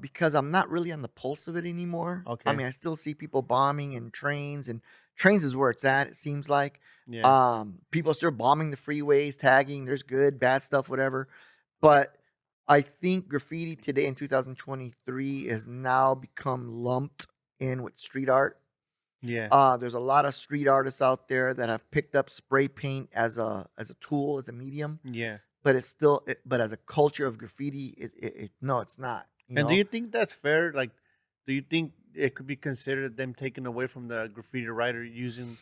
because I'm not really on the pulse of it anymore. I Okay. mean, I still see people bombing and trains is where it's at, it seems like. Yeah. People are still bombing the freeways, tagging, there's good, bad stuff, whatever. But I think graffiti today in 2023 has now become lumped in with street art. Yeah. There's a lot of street artists out there that have picked up spray paint as a tool, as a medium, Yeah. but it's still but as a culture of graffiti, no, it's not. You And do know, you think that's fair? Like, do you think it could be considered them taking away from the graffiti writer using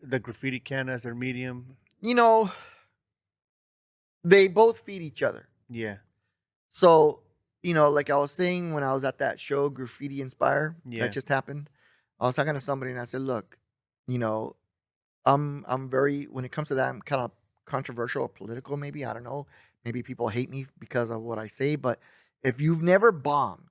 the graffiti can as their medium? you know, they both feed each other. Yeah. So, like I was saying when I was at that show, Graffiti Inspire, that Yeah. just happened, I was talking to somebody and I said, look, you know, I'm very when it comes to that, I'm kind of controversial or political, maybe. I don't know. Maybe people hate me because of what I say, but if you've never bombed,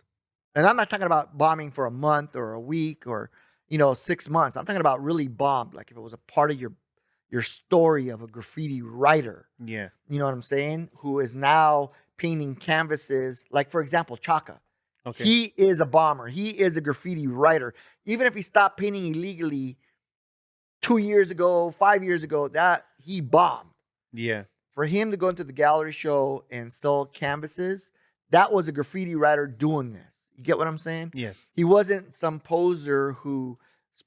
and I'm not talking about bombing for a month or a week or 6 months. I'm talking about really bombed, like if it was a part of your story of a graffiti writer. Yeah. You know what I'm saying? Who is now painting canvases, like for example, Chaka. Okay. He is a bomber. He is a graffiti writer. Even if he stopped painting illegally 2 years ago, 5 years ago, that he bombed. Yeah. For him to go into the gallery show and sell canvases, that was a graffiti writer doing this. You get what I'm saying? Yes. He wasn't some poser who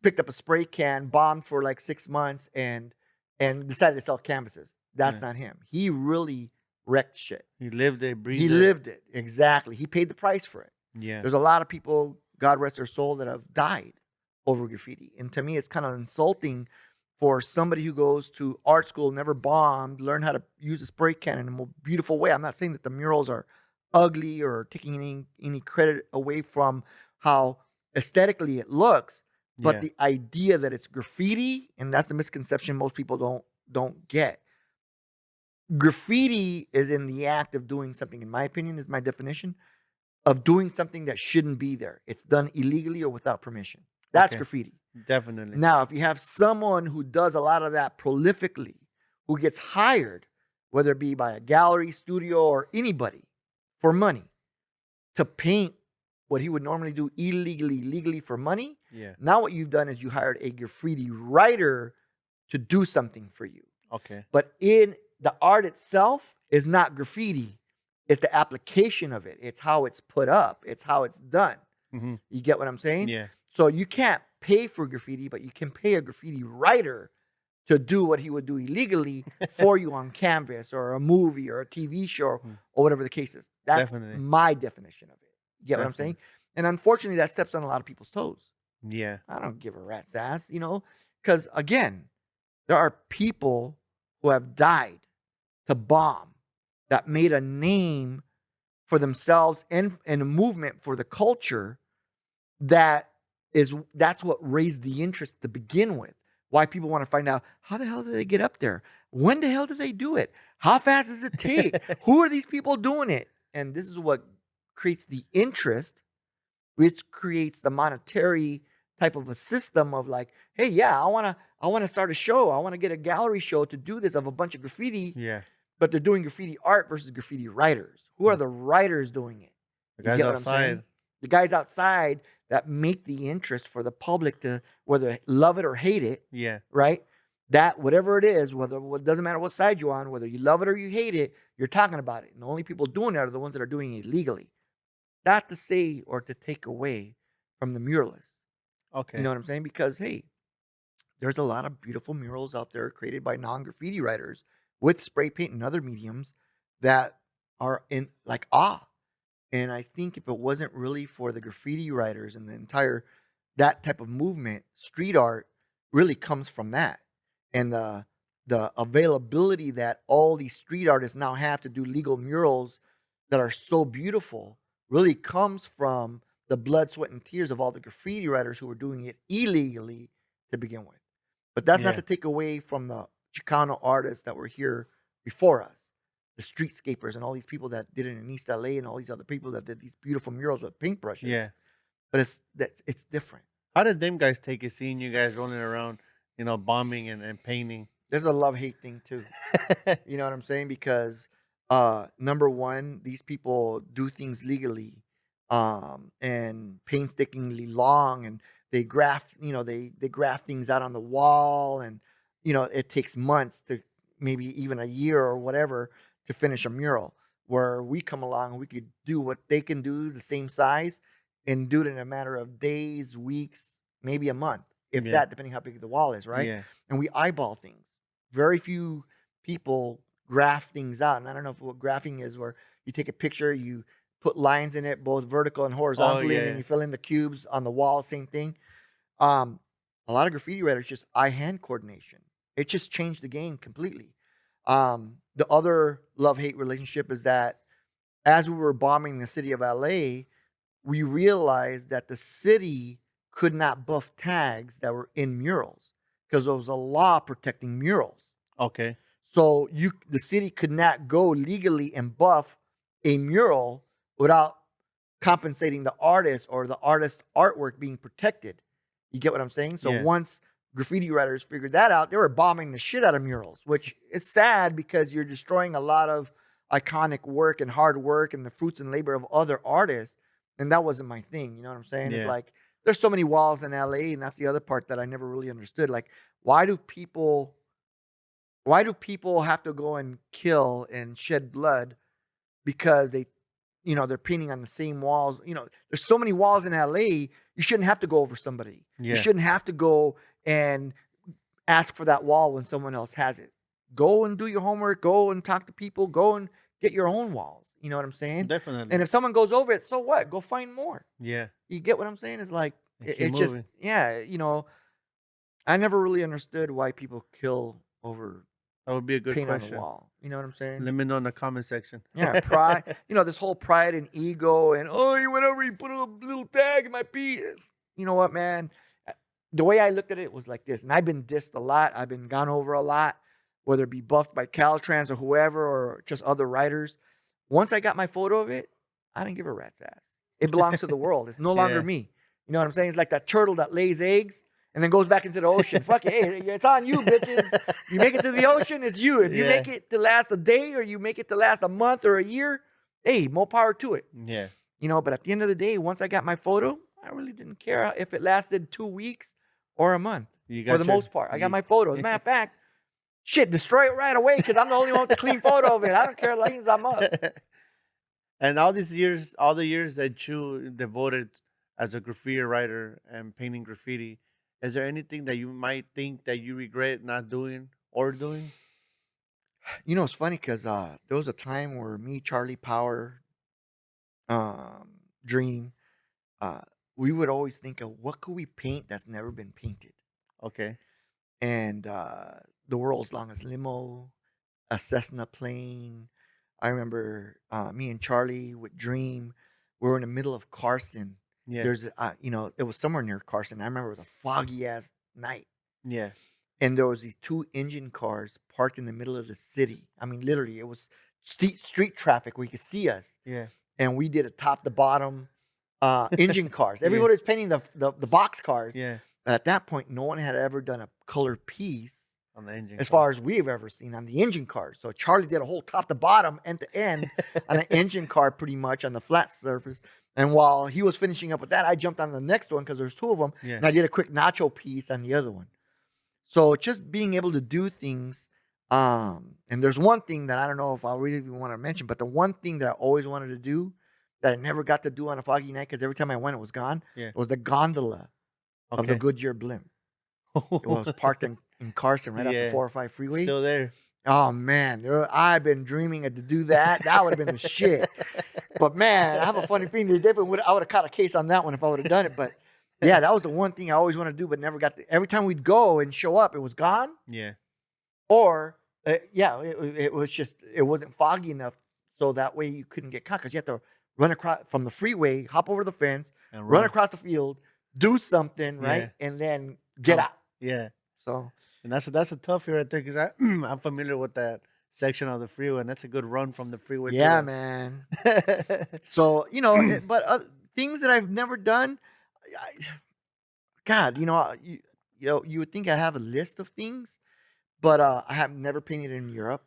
picked up a spray can, bombed for like 6 months, and decided to sell canvases. That's Yeah. not him. He really wrecked shit. He lived it, He breathed it. lived it. Exactly. He paid the price for it. Yeah. There's a lot of people, God rest their soul, that have died over graffiti. And to me, it's kind of insulting for somebody who goes to art school, never bombed, learn how to use a spray can in a more beautiful way. I'm not saying that the murals are ugly or taking any credit away from how aesthetically it looks, but Yeah. the idea that it's graffiti, and that's the misconception most people don't get. Graffiti is in the act of doing something, in my opinion, is my definition of doing something that shouldn't be there. It's done illegally or without permission. That's Okay. graffiti. Definitely. Now, if you have someone who does a lot of that prolifically, who gets hired, whether it be by a gallery, studio, or anybody for money to paint what he would normally do illegally, legally for money, Yeah. now what you've done is you hired a graffiti writer to do something for you. Okay. But in the art itself is not graffiti. It's the application of it. It's how it's put up. It's how it's done. Hmm. You get what I'm saying? Yeah. So you can't pay for graffiti, but you can pay a graffiti writer to do what he would do illegally for you on canvas or a movie or a TV show Mhm. or whatever the case is. That's Definitely. my definition of it. You get what I'm Definitely. saying? And unfortunately, that steps on a lot of people's toes. Yeah. I don't give a rat's ass, because again, there are people who have died to bomb that made a name for themselves and a movement for the culture that's what raised the interest to begin with. Why people want to find out how the hell did they get up there? When the hell did they do it? How fast does it take? Who are these people doing it? And this is what creates the interest, which creates the monetary type of a system of like, hey, yeah, I wanna start a show. I want to get a gallery show to do this of a bunch of graffiti, Yeah. but they're doing graffiti art versus graffiti writers. Who are the writers doing it? The You guys get what I'm saying? outside. The guys outside that make the interest for the public to whether love it or hate it, Yeah. right? That whatever it is, it doesn't matter what side you're on, whether you love it or you hate it, you're talking about it. And the only people doing it are the ones that are doing it legally. Not to say or to take away from the muralists. You Okay. know what I'm saying? Because hey, there's a lot of beautiful murals out there created by non-graffiti writers with spray paint and other mediums that are in like awe. And I think if it wasn't really for the graffiti writers and the entire that type of movement, street art really comes from that. And the availability that all these street artists now have to do legal murals that are so beautiful really comes from the blood, sweat, and tears of all the graffiti writers who were doing it illegally to begin with. But that's not Yeah. to take away from the Chicano artists that were here before us, the streetscapers and all these people that did it in East LA and all these other people that did these beautiful murals with paintbrushes. Yeah. But it's different. How did them guys take it seeing you guys rolling around, bombing and painting? There's a love hate thing too. You know what I'm saying? Because number one, these people do things legally, and painstakingly long, and they graft, they graft things out on the wall, and it takes months to maybe even a year or whatever to finish a mural. Where we come along and we could do what they can do, the same size, and do it in a matter of days, weeks, maybe a month, if Yeah. that, depending how big the wall is, right? Yeah. And we eyeball things. Very few people graph things out. And I don't know if what graphing is, where you take a picture, you put lines in it, both vertical and Oh, horizontally, and then yeah. you fill in the cubes on the wall, same thing. Um, a lot of graffiti writers just eye-hand coordination. It just changed the game completely. The other love-hate relationship is that as we were bombing the city of LA, we realized that the city could not buff tags that were in murals because there was a law protecting murals. Okay. So the city could not go legally and buff a mural without compensating the artist or the artist's artwork being protected. You get what I'm saying? So Yeah. once graffiti writers figured that out, they were bombing the shit out of murals, which is sad because you're destroying a lot of iconic work and hard work and the fruits and labor of other artists. And that wasn't my thing. You know what I'm saying? It's Yeah. like there's so many walls in LA, and that's the other part that I never really understood. Like, why do people have to go and kill and shed blood because they're painting on the same walls? There's so many walls in LA. You shouldn't have to go over somebody. You Yeah. shouldn't have to go and ask for that wall when someone else has it. Go and do your homework. Go and talk to people. Go and get your own walls. You know what I'm saying? Definitely. And if someone goes over it, so what? Go find more. Yeah. You get what I'm saying? It's like, And keep it's just, moving. yeah, I never really understood why people kill over That would be a good paint on the question. wall. You know what I'm saying? Let me know in the comment section. Yeah, pride. This whole pride and ego, and you went over, you put a little tag in my piece. You know what, man? The way I looked at it was like this, and I've been dissed a lot. I've been gone over a lot, whether it be buffed by Caltrans or whoever, or just other writers. Once I got my photo of it, I didn't give a rat's ass. It belongs to the world. It's no longer Yeah. me. You know what I'm saying? It's like that turtle that lays eggs and then goes back into the ocean. Fuck it. Hey, it's on you, bitches. You make it to the ocean, it's you. If you Yeah. make it to last a day or you make it to last a month or a year, hey, more power to it. Yeah. But at the end of the day, once I got my photo, I really didn't care if it lasted 2 weeks or a month. You For got the your most part, I got you my photo. As a matter of fact, shit, destroy it right away because I'm the only one with the clean photo of it. I don't care as long as I'm up. And all these years, all the years that you devoted as a graffiti writer and painting graffiti, is there anything that you might think that you regret not doing or doing? It's funny because there was a time where me, Charlie Power, Dream, uh, we would always think of what could we paint that's never been painted. Okay. And the world's longest limo, a Cessna plane. I remember me and Charlie with Dream. We were in the middle of Carson. Yeah. There's, it was somewhere near Carson. I remember it was a foggy ass night. Yeah. And there was these 2 engine cars parked in the middle of the city. I mean, literally, it was street traffic where you could see us. Yeah. And we did a top to bottom engine cars. Yeah. Everybody was painting the box cars. Yeah. But at that point, no one had ever done a color piece On the engine. as far as we've ever seen on the engine cars. So Charlie did a whole top to bottom, end to end on an engine car, pretty much on the flat surface. And while he was finishing up with that, I jumped on the next one because there's 2 of them. Yeah. And I did a quick nacho piece on the other one. So just being able to do things. And there's one thing that I don't know if I really want to mention, but the one thing that I always wanted to do that I never got to do on a foggy night because every time I went, it was gone. Yeah. It was the gondola of the Okay. Goodyear blimp. It was parked in Carson right off the Yeah. 405 freeway. Still there. Oh man, I've been dreaming to do that. That would have been the shit. But man, I have a funny feeling I would have caught a case on that one if I would have done it. But yeah, that was the one thing I always wanted to do, but never got to. Every time we'd go and show up, it was gone. Yeah. Or it was just, it wasn't foggy enough, so that way you couldn't get caught because you had to run across from the freeway, hop over the fence, And run across the field, do something, right, Yeah. and then get out. Yeah. So And that's a toughie right there because I'm familiar with that section of the freeway, and that's a good run from the freeway. yeah, to man. the... So but things that I've never done, God, you would think I have a list of things, but I have never painted in Europe.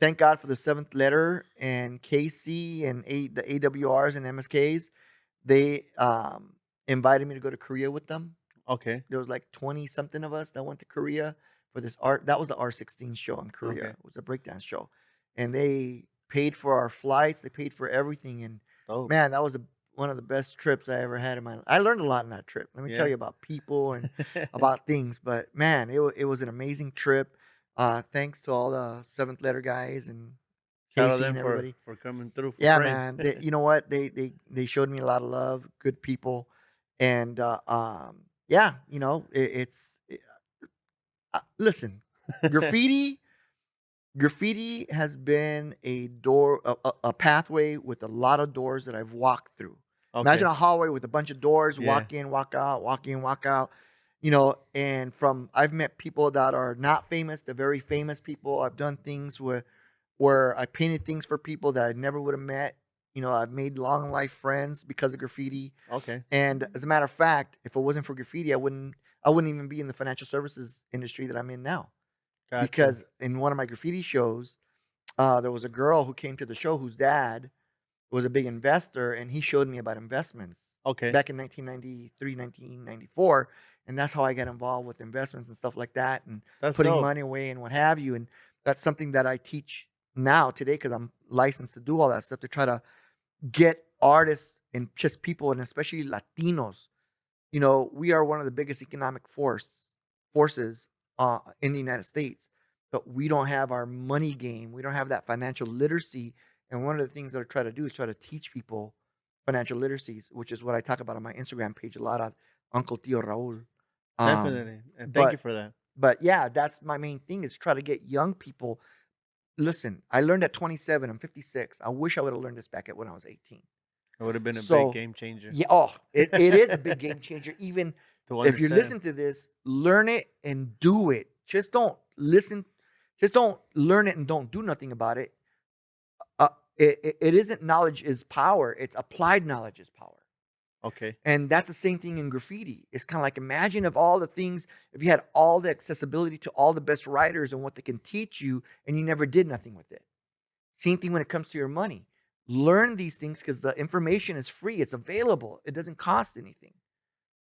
Thank God for the Seventh Letter and KC and the AWRs and MSKs. They invited me to go to Korea with them. Okay. There was like 20 something of us that went to Korea for this art. That was the R16 show in Korea. Okay. It was a breakdance show, and they paid for our flights. They paid for everything, and Oh. man, that was one of the best trips I ever had in my life. I learned a lot in that trip. Let me tell Yeah. you about people and about things. But man, it was an amazing trip. Thanks to all the seventh letter guys and Shout out Casey them and everybody. for coming through for Yeah, frame. man. You know what? They showed me a lot of love, good people, and yeah, you know, listen, graffiti graffiti has been a door, a pathway with a lot of doors that I've walked through. Imagine Okay. a hallway with a bunch of doors, Yeah. walk in, walk out, walk in, walk out. You know, and from I've met people that are not famous to very famous people. I've done things where I painted things for people that I never would have met. You know, I've made long life friends because of graffiti. Okay. And as a matter of fact, if it wasn't for graffiti, I wouldn't even be in the financial services industry that I'm in now. Gotcha. Because in one of my graffiti shows, there was a girl who came to the show whose dad was a big investor, and he showed me about investments Okay. back in 1993, 1994. And that's how I got involved with investments and stuff like that and That's putting dope. money away and what have you. And that's something that I teach now today because I'm licensed to do all that stuff to try to get artists and just people, and especially Latinos. You know, we are one of the biggest economic forces in the United States, but we don't have our money game. We don't have that financial literacy. And one of the things that I try to do is try to teach people financial literacies, which is what I talk about on my Instagram page a lot of Uncle Tio Raul. Um, Definitely. And thank you but for that. but yeah, that's my main thing is try to get young people. Listen, I learned at 27. I'm 56. I wish I would have learned this back at when I was 18. It would have been a big So, game changer yeah, oh, it is a big game changer. Even to if you understand. listen to this, learn it and do it. Just don't listen. Just don't learn it and don't do nothing about it. Uh, it isn't knowledge is power. It's applied knowledge is power. Okay. And that's the same thing in graffiti. It's kind of like imagine if all the things, if you had all the accessibility to all the best writers and what they can teach you, and you never did nothing with it. Same thing when it comes to your money. Learn these things because the information is free. It's available. It doesn't cost anything.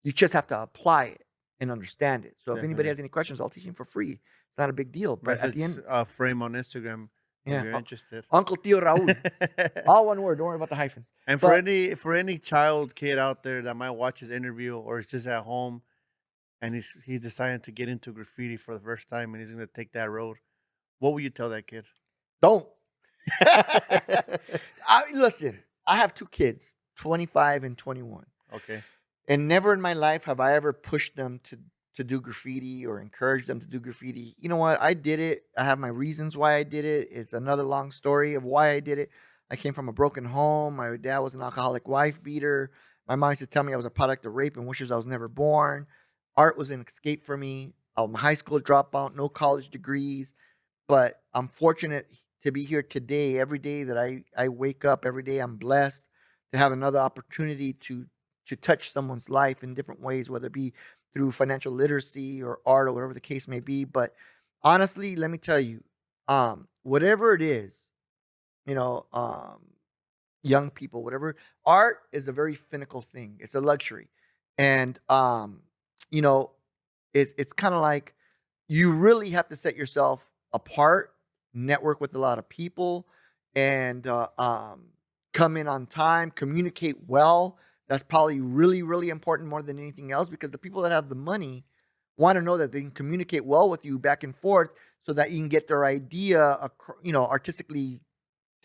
You just have to apply it and understand it. So if anybody Definitely. has any questions, I'll teach them for free. It's not a big deal. But at the Message end, frame on Instagram if yeah, you're interested. Uncle Tio Raul. All one word. Don't worry about the hyphens. And But for any child kid out there that might watch this interview or is just at home and he's deciding to get into graffiti for the first time and he's gonna take that road, what would you tell that kid? don't. Listen, I have two kids, 25 and 21. Okay. And never in my life have I ever pushed them to do graffiti or encouraged them to do graffiti. You know what? I did it. I have my reasons why I did it. It's another long story of why I did it. I came from a broken home. My dad was an alcoholic wife beater. My mom used to tell me I was a product of rape and wishes I was never born. Art was an escape for me. I'm a high school dropout, no college degrees. But I'm fortunate to be here today. Every day that I wake up, every day I'm blessed to have another opportunity to touch someone's life in different ways, whether it be through financial literacy or art or whatever the case may be. But honestly, let me tell you, whatever it is, you know, young people, whatever, art is a very finical thing. It's a luxury. And you know, it's kind of like you really have to set yourself apart, network with a lot of people, and come in on time, communicate well. That's probably really, really important more than anything else because the people that have the money want to know that they can communicate well with you back and forth so that you can get their idea, artistically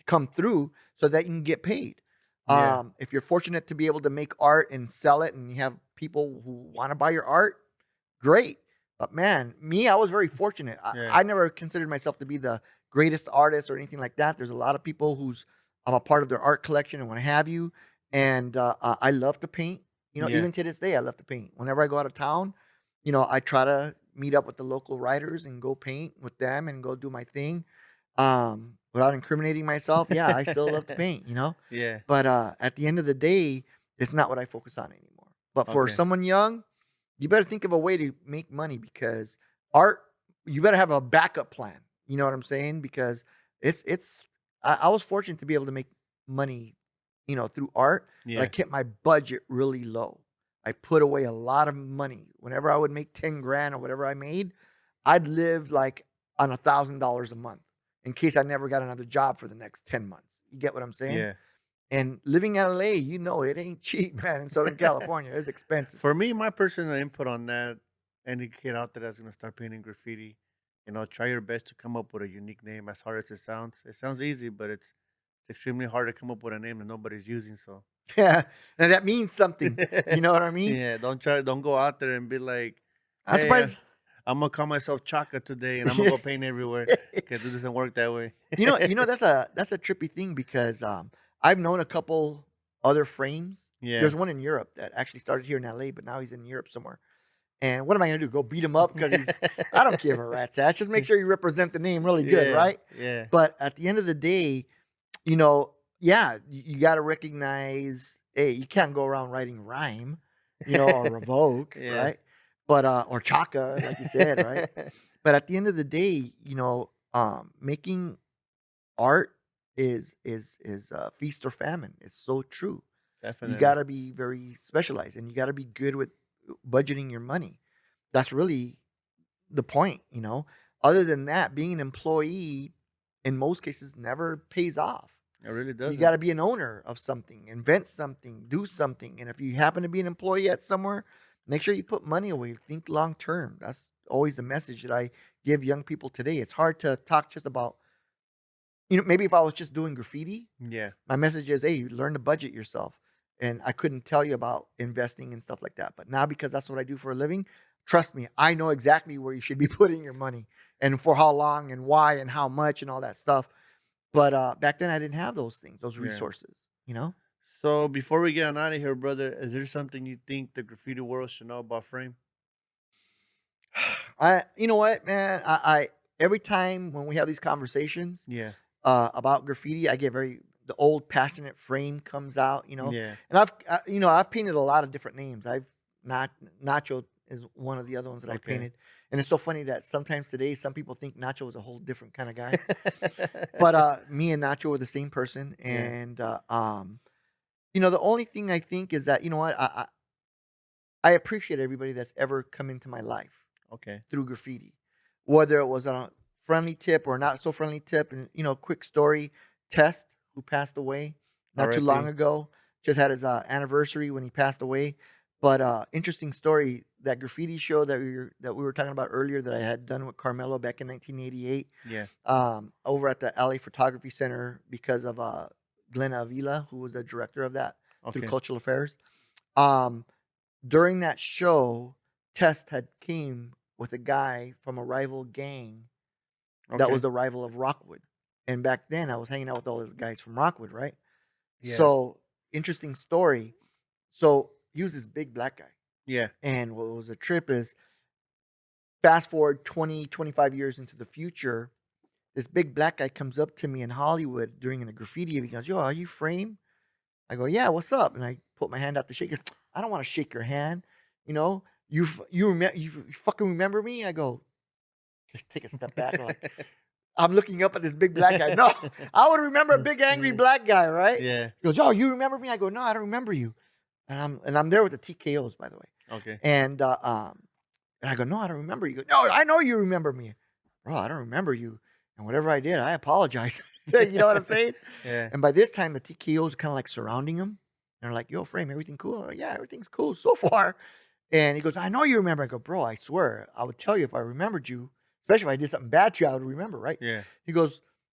come through so that you can get paid. Yeah. If you're fortunate to be able to make art and sell it and you have people who want to buy your art, great. But man, me, I was very fortunate. Yeah. I never considered myself to be the greatest artist or anything like that. There's a lot of people who's I'm a part of their art collection and what have you. And I love to paint. You know, Yeah. even to this day, I love to paint. Whenever I go out of town, you know, I try to meet up with the local writers and go paint with them and go do my thing. Without incriminating myself, yeah, I still love to paint, you know. Yeah. But at the end of the day, it's not what I focus on anymore. But for Okay. someone young, you better think of a way to make money because art, you better have a backup plan. You know what I'm saying? Because I was fortunate to be able to make money, you know, through art, but I Yeah. kept my budget really low. I put away a lot of money. Whenever I would make 10 grand or whatever I made, I'd live like on $1,000 a month in case I never got another job for the next 10 months. You get what I'm saying? Yeah. And living in LA, it ain't cheap, man. In Southern California, it's expensive. For me, my personal input on that, any kid out there that's gonna start painting graffiti, try your best to come up with a unique name. As hard as it sounds, easy, but it's extremely hard to come up with a name that nobody's using. So Yeah, and that means something. You know what I mean? yeah, don't go out there and be like, I'm hey, surprised. I'm gonna call myself Chaka today, and I'm gonna go paint everywhere because it doesn't work that way. That's a trippy thing because I've known a couple other frames. Yeah. There's one in Europe that actually started here in LA, but now he's in Europe somewhere. And what am I gonna do? Go beat him up because he's? I don't give a rat's ass. Just make sure you represent the name really good, Yeah, right? yeah, But at the end of the day, yeah, you got to recognize. Hey, you can't go around writing rhyme, or revoke, yeah. right? But or chaka, like you said, right? But at the end of the day, making art is feast or famine. It's so true. You Definitely. got to be very specialized, and you got to be good with budgeting your money. That's really the point. Other than that, being an employee in most cases never pays off. It really You doesn't. got to be an owner of something, invent something, do something. And if you happen to be an employee at somewhere, make sure you put money away. Think long term. That's always the message that I give young people today. It's hard to talk just about, maybe if I was just doing graffiti, Yeah. my message is, hey, learn to budget yourself. And I couldn't tell you about investing and stuff like that. But now, because that's what I do for a living, trust me, I know exactly where you should be putting your money and for how long and why and how much and all that stuff. But back then, I didn't have those things, those Yeah. resources. So before we get on out of here, brother, is there something you think the graffiti world should know about frame? You know what, man? I every time when we have these conversations Yeah. about graffiti, I get the old passionate frame comes out. Yeah. And I've painted a lot of different names. Not Nacho is one of the other ones that I've Okay. painted, and it's so funny that sometimes today some people think Nacho is a whole different kind of guy, but me and Nacho were the same person, Yeah. and the only thing I think is that what I appreciate everybody that's ever come into my life Okay. through graffiti, whether it was on a friendly tip or not so friendly tip. And quick story: Test, who passed away not too long R.I.P. ago, just had his anniversary when he passed away. But interesting story: that graffiti show that we were talking about earlier that I had done with Carmelo back in 1988, Yeah. over at the LA Photography Center because of Glenn Avila, who was the director of that through Okay. Cultural Affairs. Um, During that show, Test had came with a guy from a rival gang that was Okay. the rival of Rockwood. And back then, I was hanging out with all those guys from Rockwood, right? Yeah. So, interesting story. So, he was this big black guy. Yeah. And what was a trip is fast forward 20, 25 years into the future, this big black guy comes up to me in Hollywood during a graffiti. And he goes, "Yo, are you Frame?" I go, "Yeah, what's up?" And I put my hand out to shake it. "I don't want to shake your hand. You fucking remember me?" I go, just take a step back. I'm looking up at this big black guy. No, I would remember a big angry black guy, right? Yeah. He goes, "Oh, you remember me?" I go, "No, I don't remember you." And I'm there with the TKOs, by the way. Okay. And I go, "No, I don't remember you." He goes, "No, I know you remember me." "Bro, I don't remember you. And whatever I did, I apologize." You know what I'm saying? Yeah. And by this time, the TKOs kind of like surrounding him. They're like, "Yo, Frame, everything cool?" I'm like, "Yeah, everything's cool so far." And he goes, "I know you remember." I go, "Bro, I swear, I would tell you if I remembered you, especially if I did something bad to you, I would remember, right?" Yeah.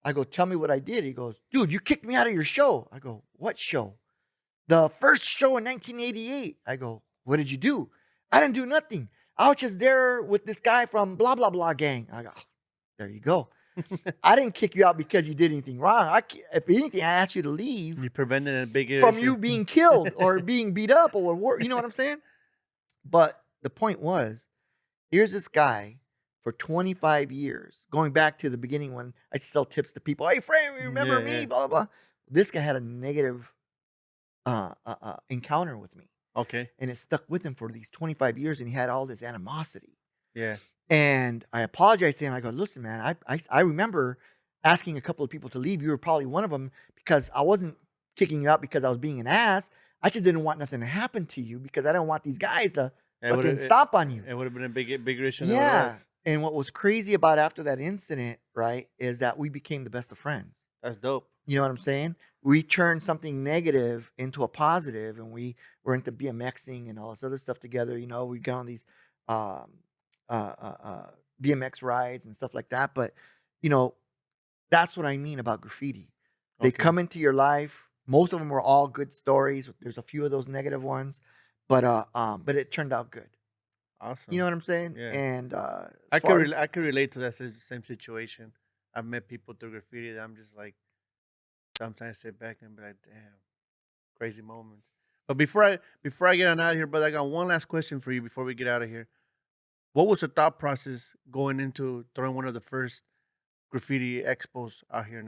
I go, "Tell me what I did." He goes, "Dude, you kicked me out of your show." I go, "What show?" "The first show in 1988. I go, "What did you do?" "I didn't do nothing. I was just there with this guy from blah, blah, blah gang." I go, "Oh, there you go. I didn't kick you out because you did anything wrong. If anything, I asked you to leave You prevented a bigger from issue. you being killed or being beat up or war." You know what I'm saying? But the point was, here's this guy for 25 years, going back to the beginning when I sell tips to people. "Hey, Frame, you remember Yeah. me?" Yeah. Blah, blah, blah. This guy had a negative encounter with me, Okay. and it stuck with him for these 25 years, and he had all this animosity. Yeah. And I apologized to him. I go, "Listen, man, I remember asking a couple of people to leave. You were probably one of them because I wasn't kicking you out because I was being an ass. I just didn't want nothing to happen to you because I don't want these guys to It would fucking stomp on you." it would have been a bigger issue than what it Yeah. was. And what was crazy about after that incident, right, is that we became the best of friends. That's dope. You know what I'm saying? We turned something negative into a positive, and we were into BMXing and all this other stuff together. You know, we got on these um, BMX rides and stuff like that. But you know, that's what I mean about graffiti. They Okay. come into your life. Most of them were all good stories. There's a few of those negative ones, but it turned out good. You know Awesome. what I'm saying? Yeah. And as far as I could relate to that same situation. I've met people through graffiti that I'm just like sometimes sit back and be like, damn, crazy moments. But before I get on out of here, brother, I got one last question for you before we get out of here. What was the thought process going into throwing one of the first graffiti expos out here in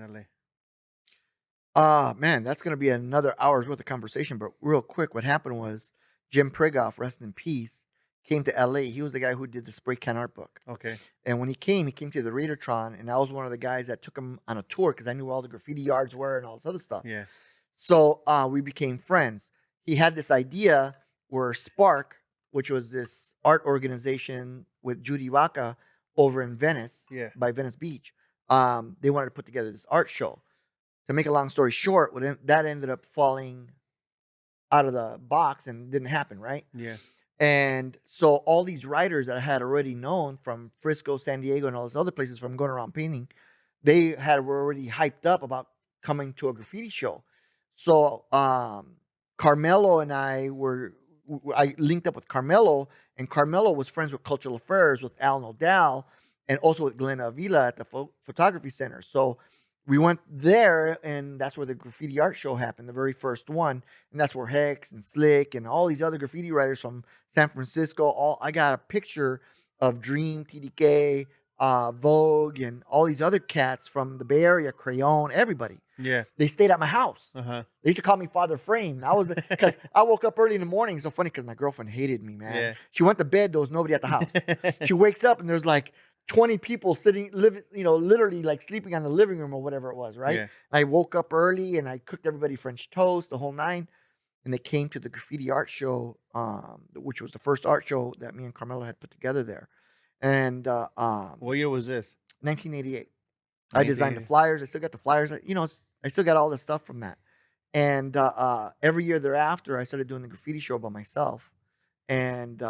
LA? Man, that's gonna be another hour's worth of conversation. But real quick, what happened was Jim Prigoff, rest in peace, came to LA. He was the guy who did the spray can art book. Okay. And when he came to the Raidertron, and I was one of the guys that took him on a tour because I knew where all the graffiti yards were and all this other stuff. Yeah. So we became friends. He had this idea where Spark, which was this art organization with Judy Vaca over in Venice, Yeah. by Venice Beach, they wanted to put together this art show. To make a long story short, that ended up falling out of the box and didn't happen, right? Yeah. And so all these writers that I had already known from Frisco, San Diego, and all those other places from going around painting, were already hyped up about coming to a graffiti show. So Carmelo and I linked up with Carmelo, and Carmelo was friends with Cultural Affairs with Al Nodal, and also with Glenn Avila at the photography center. So we went there, and that's where the graffiti art show happened, the very first one, and that's where Hex and Slick and all these other graffiti writers from San Francisco. All I got a picture of Dream, TDK, Vogue, and all these other cats from the Bay Area, Crayon, everybody. Yeah. They stayed at my house. Uh-huh. They used to call me Father Frame. I was because I woke up early in the morning. It's so funny because my girlfriend hated me, man. Yeah. She went to bed. There was nobody at the house. She wakes up and there's like 20 people sitting, living, literally like sleeping on the living room or whatever it was, right? Yeah. I woke up early and I cooked everybody French toast, the whole nine. And they came to the graffiti art show, which was the first art show that me and Carmelo had put together there. And What year was this? 1988. I designed the 1980. flyers. I still got the flyers. I still got all the stuff from that. And every year thereafter, I started doing the graffiti show by myself, and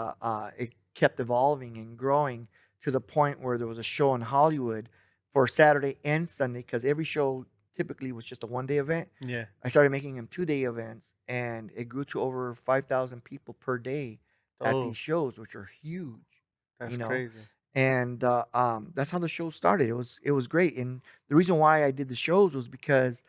it kept evolving and growing to the point where there was a show in Hollywood for Saturday and Sunday because every show typically was just a 1 day event. Yeah. I started making them 2 day events, and it grew to over 5,000 people per day at Oh, these shows, which are huge. You that's know, crazy. and that's how the show started. It was great, and the reason why I did the shows was because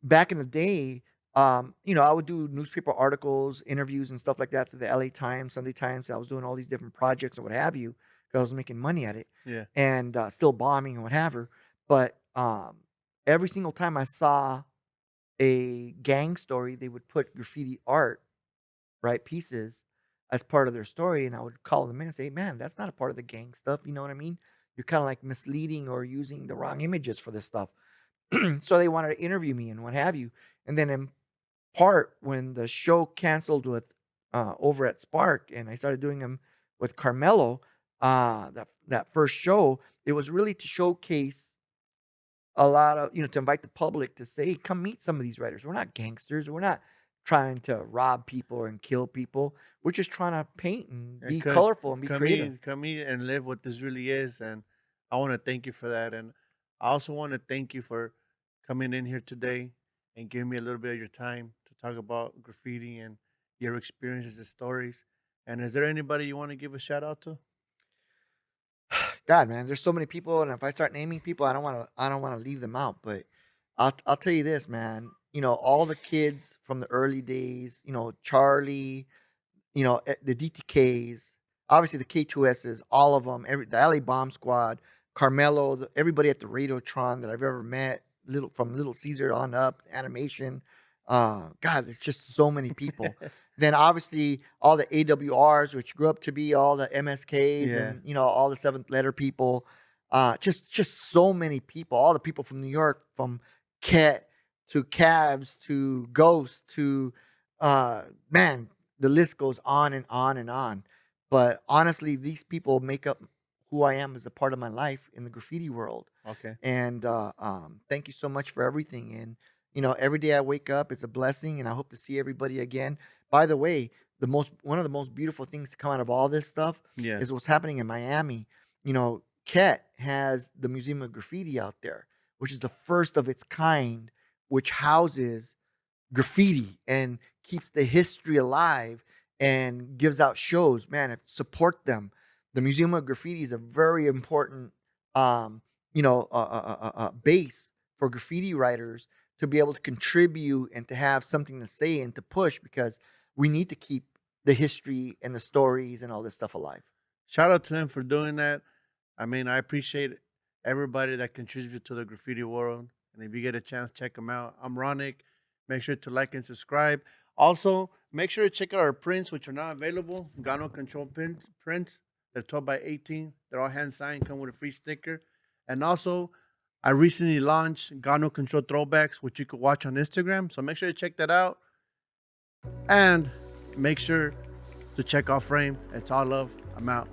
back in the day, I would do newspaper articles, interviews, and stuff like that through the LA Times, Sunday Times. I was doing all these different projects and what have you because I was making money at it, Yeah. and still bombing and what have you. But every single time I saw a gang story, they would put graffiti art, right, pieces as part of their story, and I would call them in and say, "Man, that's not a part of the gang stuff." You know what I mean? You're kind of like misleading or using the wrong images for this stuff. So they wanted to interview me and what have you. And then in part, when the show canceled with over at Spark, and I started doing them with Carmelo, that first show, it was really to showcase a lot of to invite the public to say, come meet some of these writers. We're not gangsters. We're not trying to rob people and kill people. We're just trying to paint and And be colorful and be creative. come eat and live what this really is. And I want to thank you for that. And I also want to thank you for coming in here today and giving me a little bit of your time to talk about graffiti and your experiences and stories. And is there anybody you want to give a shout out to? God, man, there's so many people, and if I start naming people, I don't want to leave them out. But I'll tell you this, man. All the kids from the early days. Charlie. The DTKs, obviously the K2Ss, all of them. The LA Bomb Squad, Carmelo, everybody at the Radiotron that I've ever met, from Little Caesar on up, animation. God, there's just so many people. Then obviously all the AWRs, which grew up to be all the MSKs Yeah. and all the seventh letter people. Just so many people. All the people from New York, from Ket to Cabs to Ghost to man, the list goes on and on and on. But honestly, these people make up who I am as a part of my life in the graffiti world. Okay. And thank you so much for everything. And every day I wake up, it's a blessing, and I hope to see everybody again. By the way, one of the most beautiful things to come out of all this stuff Yeah. is what's happening in Miami. Ket has the Museum of Graffiti out there, which is the first of its kind, which houses graffiti and keeps the history alive and gives out shows. Man, support them. The Museum of Graffiti is a very important, base for graffiti writers to be able to contribute and to have something to say and to push, because we need to keep the history and the stories and all this stuff alive. Shout out to them for doing that. I mean, I appreciate everybody that contributes to the graffiti world. And if you get a chance, check them out. I'm Ronek. Make sure to like and subscribe. Also, make sure to check out our prints, which are now available. Gano Control prints. They're 12 by 18. They're all hand signed, come with a free sticker. And also, I recently launched Gano Control throwbacks, which you could watch on Instagram. So make sure to check that out. And make sure to check out Frame. It's all love. I'm out.